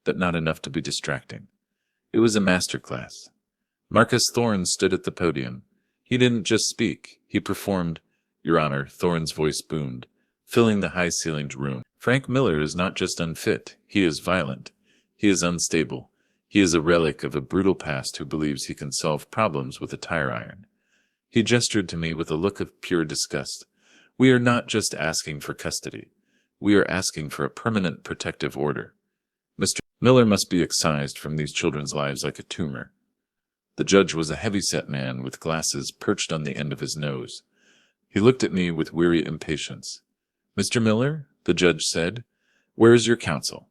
but not enough to be distracting. It was a master class. Marcus Thorne stood at the podium. He didn't just speak, he performed. "Your Honor," Thorne's voice boomed, filling the high-ceilinged room. "Frank Miller is not just unfit, he is violent. He is unstable. He is a relic of a brutal past who believes he can solve problems with a tire iron. He gestured to me with a look of pure disgust. We are not just asking for custody. We are asking for a permanent protective order. Mr. Miller must be excised from these children's lives like a tumor. The judge was a heavy-set man with glasses perched on the end of his nose. He looked at me with weary impatience. "Mr. Miller," the judge said, "where is your counsel?"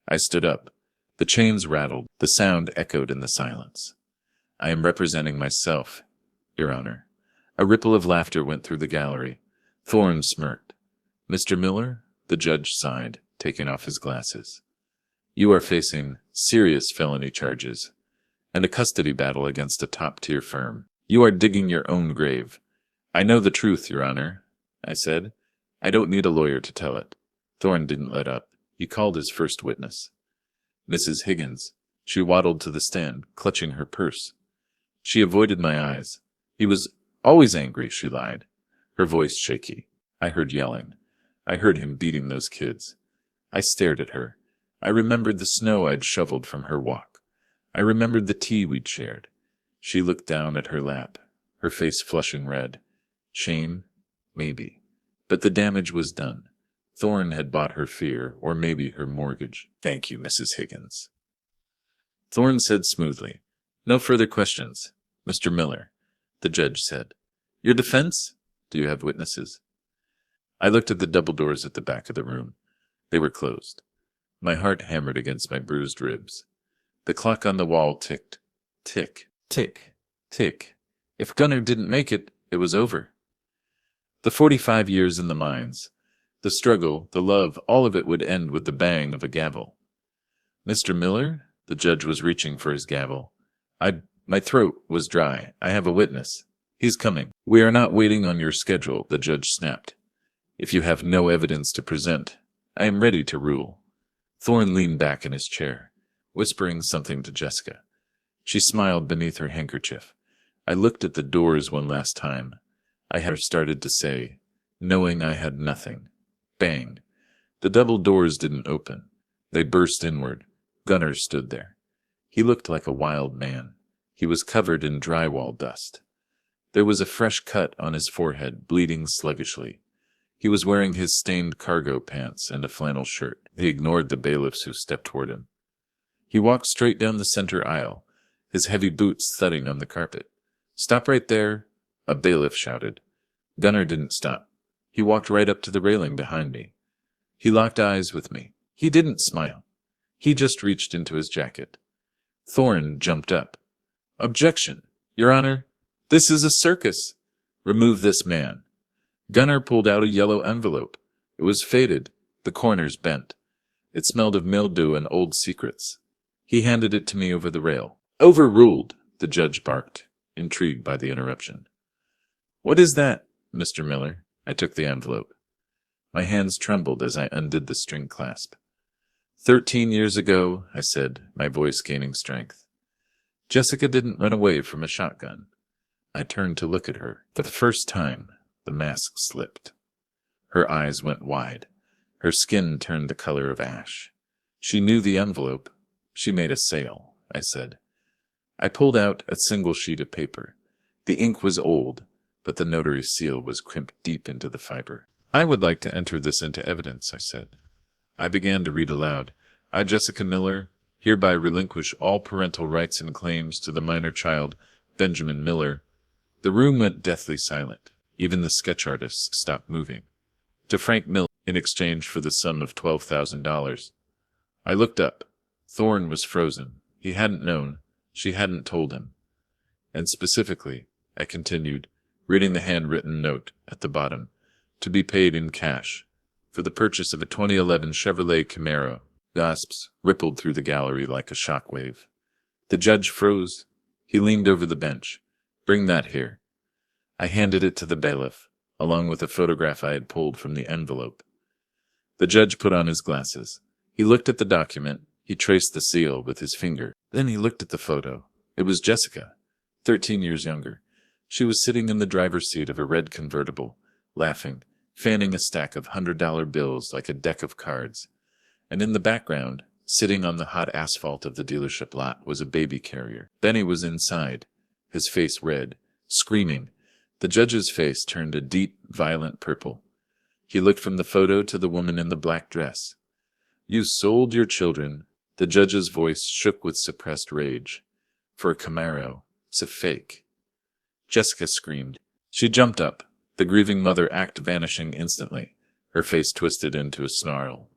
I stood up. The chains rattled. The sound echoed in the silence. "I am representing myself, Your Honor." A ripple of laughter went through the gallery. Thorne smirked. "Mr. Miller," the judge sighed, taking off his glasses, "you are facing serious felony charges and a custody battle against a top-tier firm. You are digging your own grave." "I know the truth, Your Honor," I said. "I don't need a lawyer to tell it." Thorne didn't let up. He called his first witness. Mrs. Higgins. She waddled to the stand, clutching her purse. She avoided my eyes. "He was always angry," she lied, her voice shaky. I heard yelling. I heard him beating those kids. I stared at her. I remembered the snow I'd shoveled from her walk. I remembered the tea we'd shared. She looked down at her lap, her face flushing red. Shame? Maybe. But the damage was done. Thorne had bought her fear, or maybe her mortgage. "Thank you, Mrs. Higgins." Thorne said smoothly, "No further questions. Mr. Miller," the judge said. "Your defense? Do you have witnesses?" I looked at the double doors at the back of the room. They were closed. My heart hammered against my bruised ribs. The clock on the wall ticked. Tick, tick, tick. If Gunnar didn't make it, it was over. The 45 years in the mines, the struggle, the love, all of it would end with the bang of a gavel. "Mr. Miller?" The judge was reaching for his gavel. My throat was dry. "I have a witness. He's coming." "We are not waiting on your schedule," the judge snapped. "If you have no evidence to present, I am ready to rule." Thorne leaned back in his chair, whispering something to Jessica. She smiled beneath her handkerchief. I looked at the doors one last time. I had started to say, knowing I had nothing. Bang. The double doors didn't open. They burst inward. Gunnar stood there. He looked like a wild man. He was covered in drywall dust. There was a fresh cut on his forehead, bleeding sluggishly. He was wearing his stained cargo pants and a flannel shirt. He ignored the bailiffs who stepped toward him. He walked straight down the center aisle, his heavy boots thudding on the carpet. "Stop right there," a bailiff shouted. Gunnar didn't stop. He walked right up to the railing behind me. He locked eyes with me. He didn't smile. He just reached into his jacket. Thorne jumped up. "Objection, Your Honor. This is a circus. Remove this man." Gunnar pulled out a yellow envelope. It was faded, the corners bent. It smelled of mildew and old secrets. He handed it to me over the rail. "Overruled," the judge barked, intrigued by the interruption. "What is that, Mr. Miller?" I took the envelope. My hands trembled as I undid the string clasp. 13 years ago, I said, my voice gaining strength. Jessica didn't run away from a shotgun. I turned to look at her. For the first time, the mask slipped. Her eyes went wide. Her skin turned the color of ash. She knew the envelope. She made a sale, I said. I pulled out a single sheet of paper. The ink was old, but the notary seal was crimped deep into the fiber. "I would like to enter this into evidence," I said. I began to read aloud. "I, Jessica Miller, hereby relinquish all parental rights and claims to the minor child, Benjamin Miller." The room went deathly silent. Even the sketch artists stopped moving. "To Frank Miller, in exchange for the sum of $12,000. I looked up. Thorne was frozen. He hadn't known. She hadn't told him. "And specifically," I continued, reading the handwritten note at the bottom, "to be paid in cash for the purchase of a 2011 Chevrolet Camaro." Gasps rippled through the gallery like a shock wave. The judge froze. He leaned over the bench. "Bring that here." I handed it to the bailiff, along with a photograph I had pulled from the envelope. The judge put on his glasses. He looked at the document. He traced the seal with his finger. Then he looked at the photo. It was Jessica, 13 years younger. She was sitting in the driver's seat of a red convertible, laughing, fanning a stack of $100 bills like a deck of cards. And in the background, sitting on the hot asphalt of the dealership lot, was a baby carrier. Benny was inside, his face red, screaming, The judge's face turned a deep, violent purple. He looked from the photo to the woman in the black dress. You sold your children. The judge's voice shook with suppressed rage. For a Camaro. It's a fake. Jessica screamed. She jumped up, the grieving mother act vanishing instantly, her face twisted into a snarl.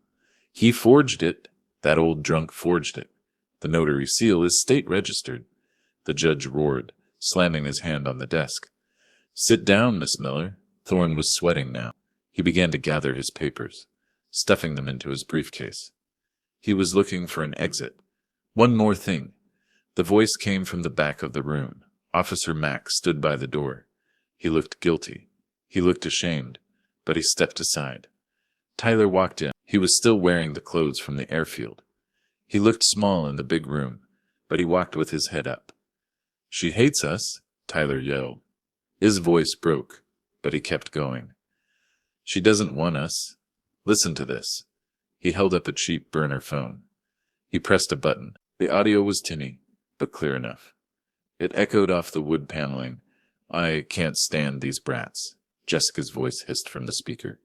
He forged it. That old drunk forged it. The notary seal is state registered. The judge roared, slamming his hand on the desk. Sit down, Miss Miller. Thorne was sweating now. He began to gather his papers, stuffing them into his briefcase. He was looking for an exit. One more thing. The voice came from the back of the room. Officer Mack stood by the door. He looked guilty. He looked ashamed, but he stepped aside. Tyler walked in. He was still wearing the clothes from the airfield. He looked small in the big room, but he walked with his head up. She hates us, Tyler yelled. His voice broke, but he kept going. She doesn't want us. Listen to this. He held up a cheap burner phone. He pressed a button. The audio was tinny, but clear enough. It echoed off the wood paneling. I can't stand these brats, Jessica's voice hissed from the speaker.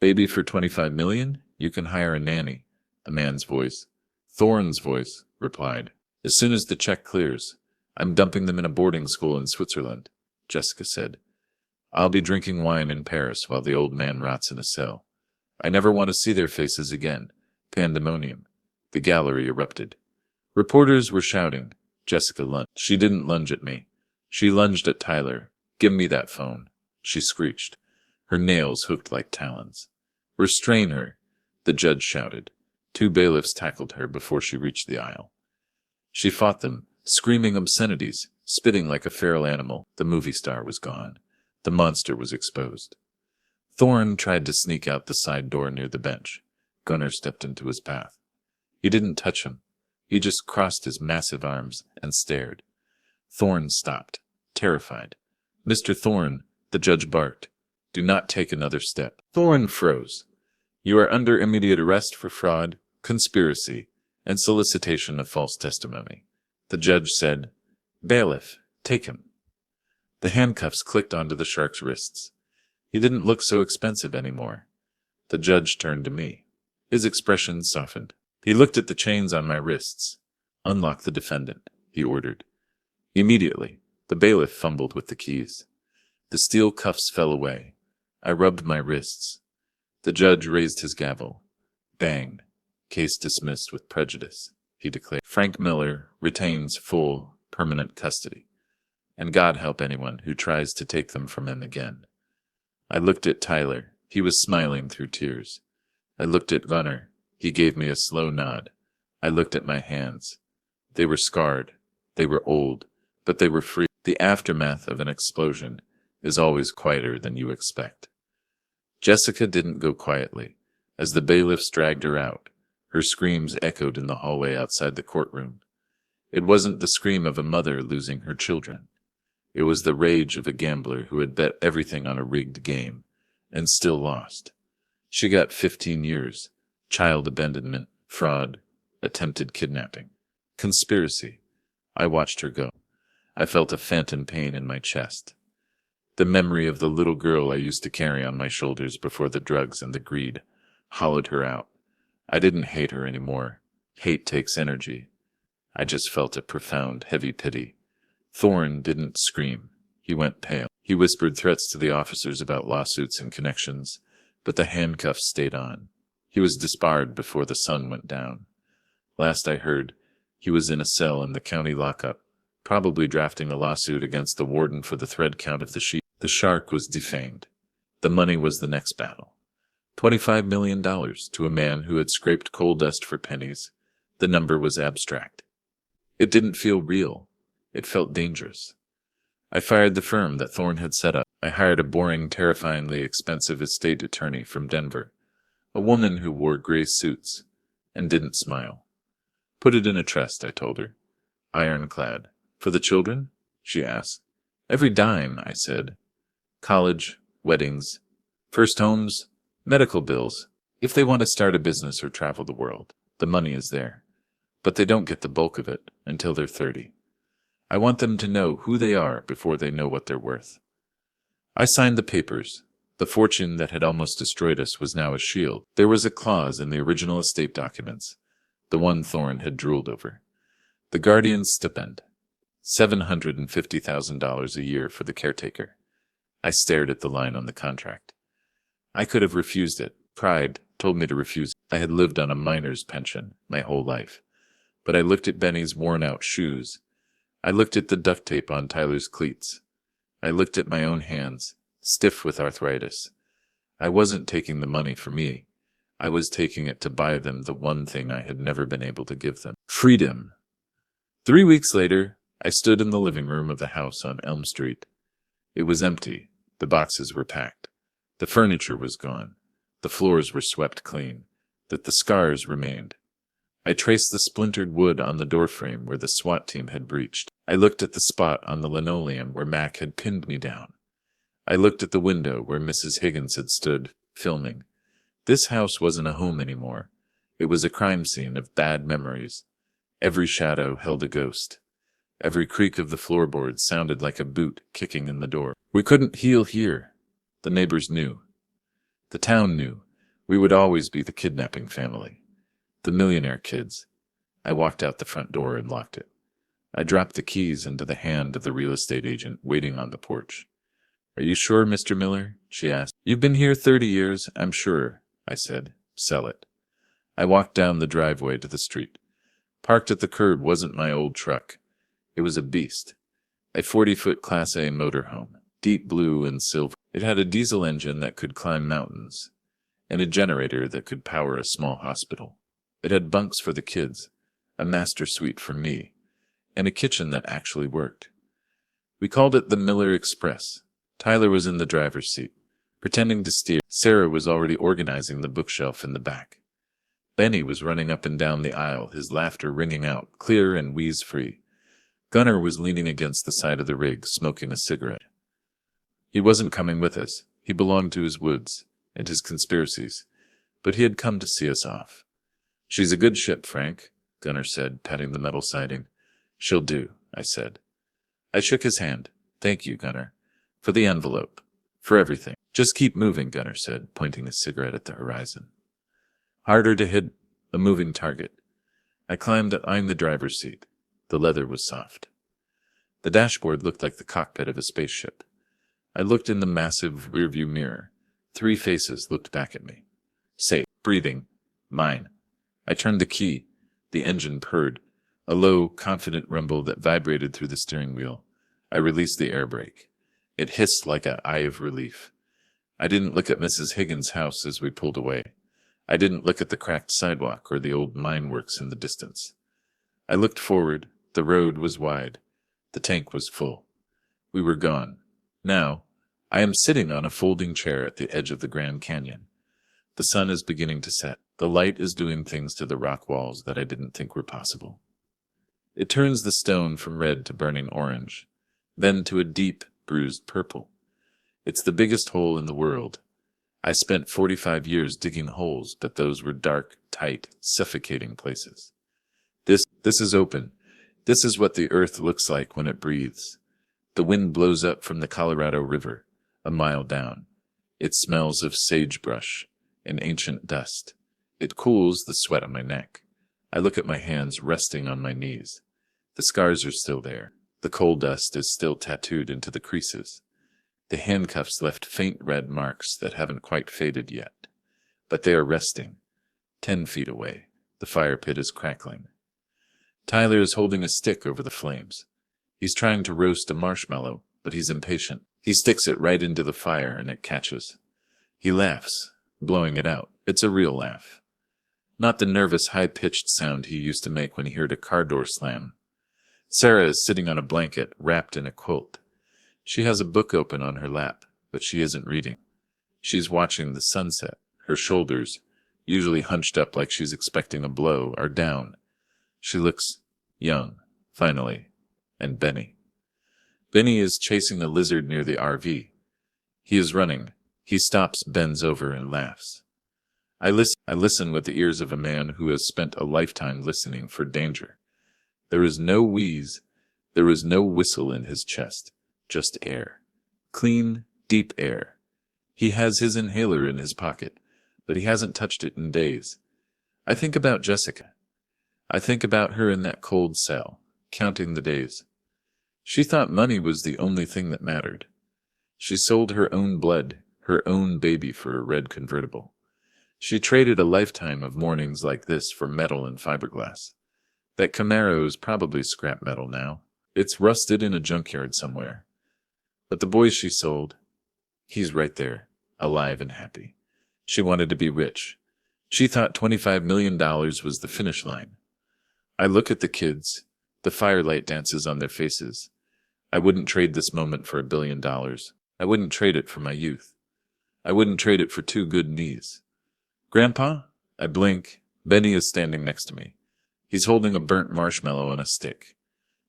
Baby for $25 million? You can hire a nanny, the man's voice. Thorne's voice replied. As soon as the check clears, I'm dumping them in a boarding school in Switzerland, Jessica said. I'll be drinking wine in Paris while the old man rots in a cell. I never want to see their faces again. Pandemonium. The gallery erupted. Reporters were shouting. Jessica lunged. She didn't lunge at me. She lunged at Tyler. Give me that phone, she screeched. Her nails hooked like talons. Restrain her, the judge shouted. 2 bailiffs tackled her before she reached the aisle. She fought them, screaming obscenities, spitting like a feral animal. The movie star was gone. The monster was exposed. Thorne tried to sneak out the side door near the bench. Gunnar stepped into his path. He didn't touch him. He just crossed his massive arms and stared. Thorne stopped, terrified. Mr. Thorne, the judge barked. Do not take another step. Thorne froze. You are under immediate arrest for fraud, conspiracy, and solicitation of false testimony. The judge said, Bailiff, take him. The handcuffs clicked onto the shark's wrists. He didn't look so expensive anymore. The judge turned to me. His expression softened. He looked at the chains on my wrists. Unlock the defendant, he ordered. Immediately, the bailiff fumbled with the keys. The steel cuffs fell away. I rubbed my wrists. The judge raised his gavel. Bang. Case dismissed with prejudice, he declared. Frank Miller retains full, permanent custody. And God help anyone who tries to take them from him again. I looked at Tyler. He was smiling through tears. I looked at Gunnar. He gave me a slow nod. I looked at my hands. They were scarred. They were old, but they were free. The aftermath of an explosion is always quieter than you expect. Jessica didn't go quietly. As the bailiffs dragged her out, her screams echoed in the hallway outside the courtroom. It wasn't the scream of a mother losing her children. It was the rage of a gambler who had bet everything on a rigged game and still lost. She got 15 years. Child abandonment, fraud, attempted kidnapping, conspiracy. I watched her go. I felt a phantom pain in my chest. The memory of the little girl I used to carry on my shoulders before the drugs and the greed hollowed her out. I didn't hate her anymore. Hate takes energy. I just felt a profound, heavy pity. Thorne didn't scream. He went pale. He whispered threats to the officers about lawsuits and connections, but the handcuffs stayed on. He was disbarred before the sun went down. Last I heard, he was in a cell in the county lockup, probably drafting a lawsuit against the warden for the thread count of the sheep. The shark was defamed. The money was the next battle. $25 million to a man who had scraped coal dust for pennies. The number was abstract. It didn't feel real. It felt dangerous. I fired the firm that Thorne had set up. I hired a boring, terrifyingly expensive estate attorney from Denver, a woman who wore gray suits and didn't smile. Put it in a trust, I told her. Ironclad. For the children? She asked. Every dime, I said. College, weddings, first homes, medical bills. If they want to start a business or travel the world, the money is there. But they don't get the bulk of it until they're 30. I want them to know who they are before they know what they're worth. I signed the papers. The fortune that had almost destroyed us was now a shield. There was a clause in the original estate documents, the one Thorne had drooled over. The guardian's stipend. $750,000 a year for the caretaker. I stared at the line on the contract. I could have refused it. Pride told me to refuse. I had lived on a miner's pension my whole life. But I looked at Benny's worn-out shoes. I looked at the duct tape on Tyler's cleats. I looked at my own hands, stiff with arthritis. I wasn't taking the money for me. I was taking it to buy them the one thing I had never been able to give them. Freedom. 3 weeks later, I stood in the living room of the house on Elm Street. It was empty. The boxes were packed. The furniture was gone. The floors were swept clean. That the scars remained. I traced the splintered wood on the doorframe where the SWAT team had breached. I looked at the spot on the linoleum where Mac had pinned me down. I looked at the window where Mrs. Higgins had stood, filming. This house wasn't a home anymore. It was a crime scene of bad memories. Every shadow held a ghost. Every creak of the floorboards sounded like a boot kicking in the door. We couldn't heal here. The neighbors knew. The town knew. We would always be the kidnapping family. The millionaire kids. I walked out the front door and locked it. I dropped the keys into the hand of the real estate agent waiting on the porch. "Are you sure, Mr. Miller?" she asked. "You've been here 30 years, I'm sure," I said. "Sell it." I walked down the driveway to the street. Parked at the curb wasn't my old truck. It was a beast. A 40-foot Class A motorhome, deep blue and silver. It had a diesel engine that could climb mountains, and a generator that could power a small hospital. It had bunks for the kids, a master suite for me, and a kitchen that actually worked. We called it the Miller Express. Tyler was in the driver's seat, pretending to steer. Sarah was already organizing the bookshelf in the back. Benny was running up and down the aisle, his laughter ringing out, clear and wheeze-free. Gunnar was leaning against the side of the rig, smoking a cigarette. He wasn't coming with us. He belonged to his woods and his conspiracies, but he had come to see us off. "She's a good ship, Frank," Gunnar said, patting the metal siding. "She'll do," I said. I shook his hand. "Thank you, Gunnar. For the envelope. For everything." "Just keep moving," Gunnar said, pointing his cigarette at the horizon. Harder to hit a moving target. I climbed in the driver's seat. The leather was soft. The dashboard looked like the cockpit of a spaceship. I looked in the massive rearview mirror. 3 faces looked back at me. Safe, breathing, mine. I turned the key. The engine purred, a low, confident rumble that vibrated through the steering wheel. I released the air brake. It hissed like an eye of relief. I didn't look at Mrs. Higgins' house as we pulled away. I didn't look at the cracked sidewalk or the old mine works in the distance. I looked forward. The road was wide. The tank was full. We were gone. Now, I am sitting on a folding chair at the edge of the Grand Canyon. The sun is beginning to set. The light is doing things to the rock walls that I didn't think were possible. It turns the stone from red to burning orange, then to a deep, bruised purple. It's the biggest hole in the world. I spent 45 years digging holes, but those were dark, tight, suffocating places. This is open. This is what the earth looks like when it breathes. The wind blows up from the Colorado River, a mile down. It smells of sagebrush and ancient dust. It cools the sweat on my neck. I look at my hands resting on my knees. The scars are still there. The coal dust is still tattooed into the creases. The handcuffs left faint red marks that haven't quite faded yet. But they are resting. 10 feet away. The fire pit is crackling. Tyler is holding a stick over the flames. He's trying to roast a marshmallow, but he's impatient. He sticks it right into the fire and it catches. He laughs, blowing it out. It's a real laugh. Not the nervous, high-pitched sound he used to make when he heard a car door slam. Sarah is sitting on a blanket, wrapped in a quilt. She has a book open on her lap, but she isn't reading. She's watching the sunset. Her shoulders, usually hunched up like she's expecting a blow, are down. She looks young, finally, and Benny. Benny is chasing the lizard near the RV. He is running. He stops, bends over, and laughs. I listen with the ears of a man who has spent a lifetime listening for danger. There is no wheeze. There is no whistle in his chest. Just air. Clean, Deep air. He has his inhaler in his pocket, but he hasn't touched it in days. I think about Jessica. I think about her in that cold cell, counting the days. She thought money was the only thing that mattered. She sold her own blood, her own baby for a red convertible. She traded a lifetime of mornings like this for metal and fiberglass. That Camaro is probably scrap metal now. It's rusted in a junkyard somewhere. But the boy she sold, he's right there, alive and happy. She wanted to be rich. She thought $25 million was the finish line. I look at the kids, the firelight dances on their faces. I wouldn't trade this moment for $1 billion. I wouldn't trade it for my youth. I wouldn't trade it for 2 good knees. Grandpa? I blink. Benny is standing next to me. He's holding a burnt marshmallow on a stick.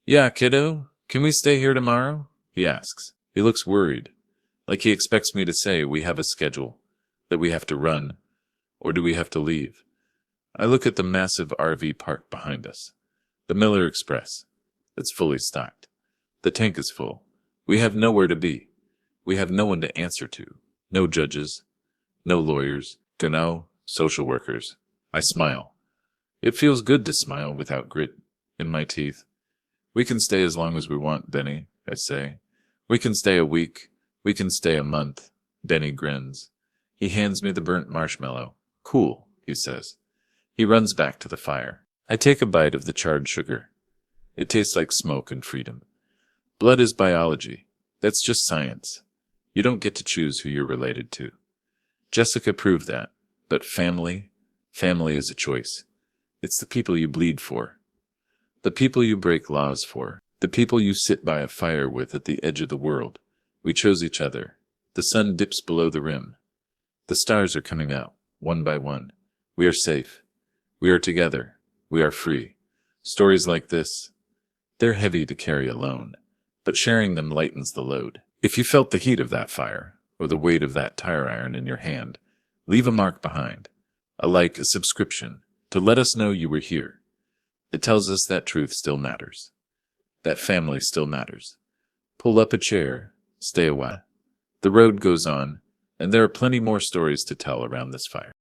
Yeah, kiddo, can we stay here tomorrow? He asks. He looks worried, like he expects me to say we have a schedule, that we have to run, or do we have to leave? I look at the massive RV park behind us. The Miller Express. It's fully stocked. The tank is full. We have nowhere to be. We have no one to answer to. No judges. No lawyers. No social workers. I smile. It feels good to smile without grit in my teeth. We can stay as long as we want, Benny, I say. We can stay a week. We can stay a month. Benny grins. He hands me the burnt marshmallow. Cool, he says. He runs back to the fire. I take a bite of the charred sugar. It tastes like smoke and freedom. Blood is biology. That's just science. You don't get to choose who you're related to. Jessica proved that. But family is a choice. It's the people you bleed for. The people you break laws for. The people you sit by a fire with at the edge of the world. We chose each other. The sun dips below the rim. The stars are coming out, one by one. We are safe. We are together. We are free. Stories like this, they're heavy to carry alone, but sharing them lightens the load. If you felt the heat of that fire, or the weight of that tire iron in your hand, leave a mark behind, a like, a subscription, to let us know you were here. It tells us that truth still matters. That family still matters. Pull up a chair, stay a while. The road goes on, and there are plenty more stories to tell around this fire.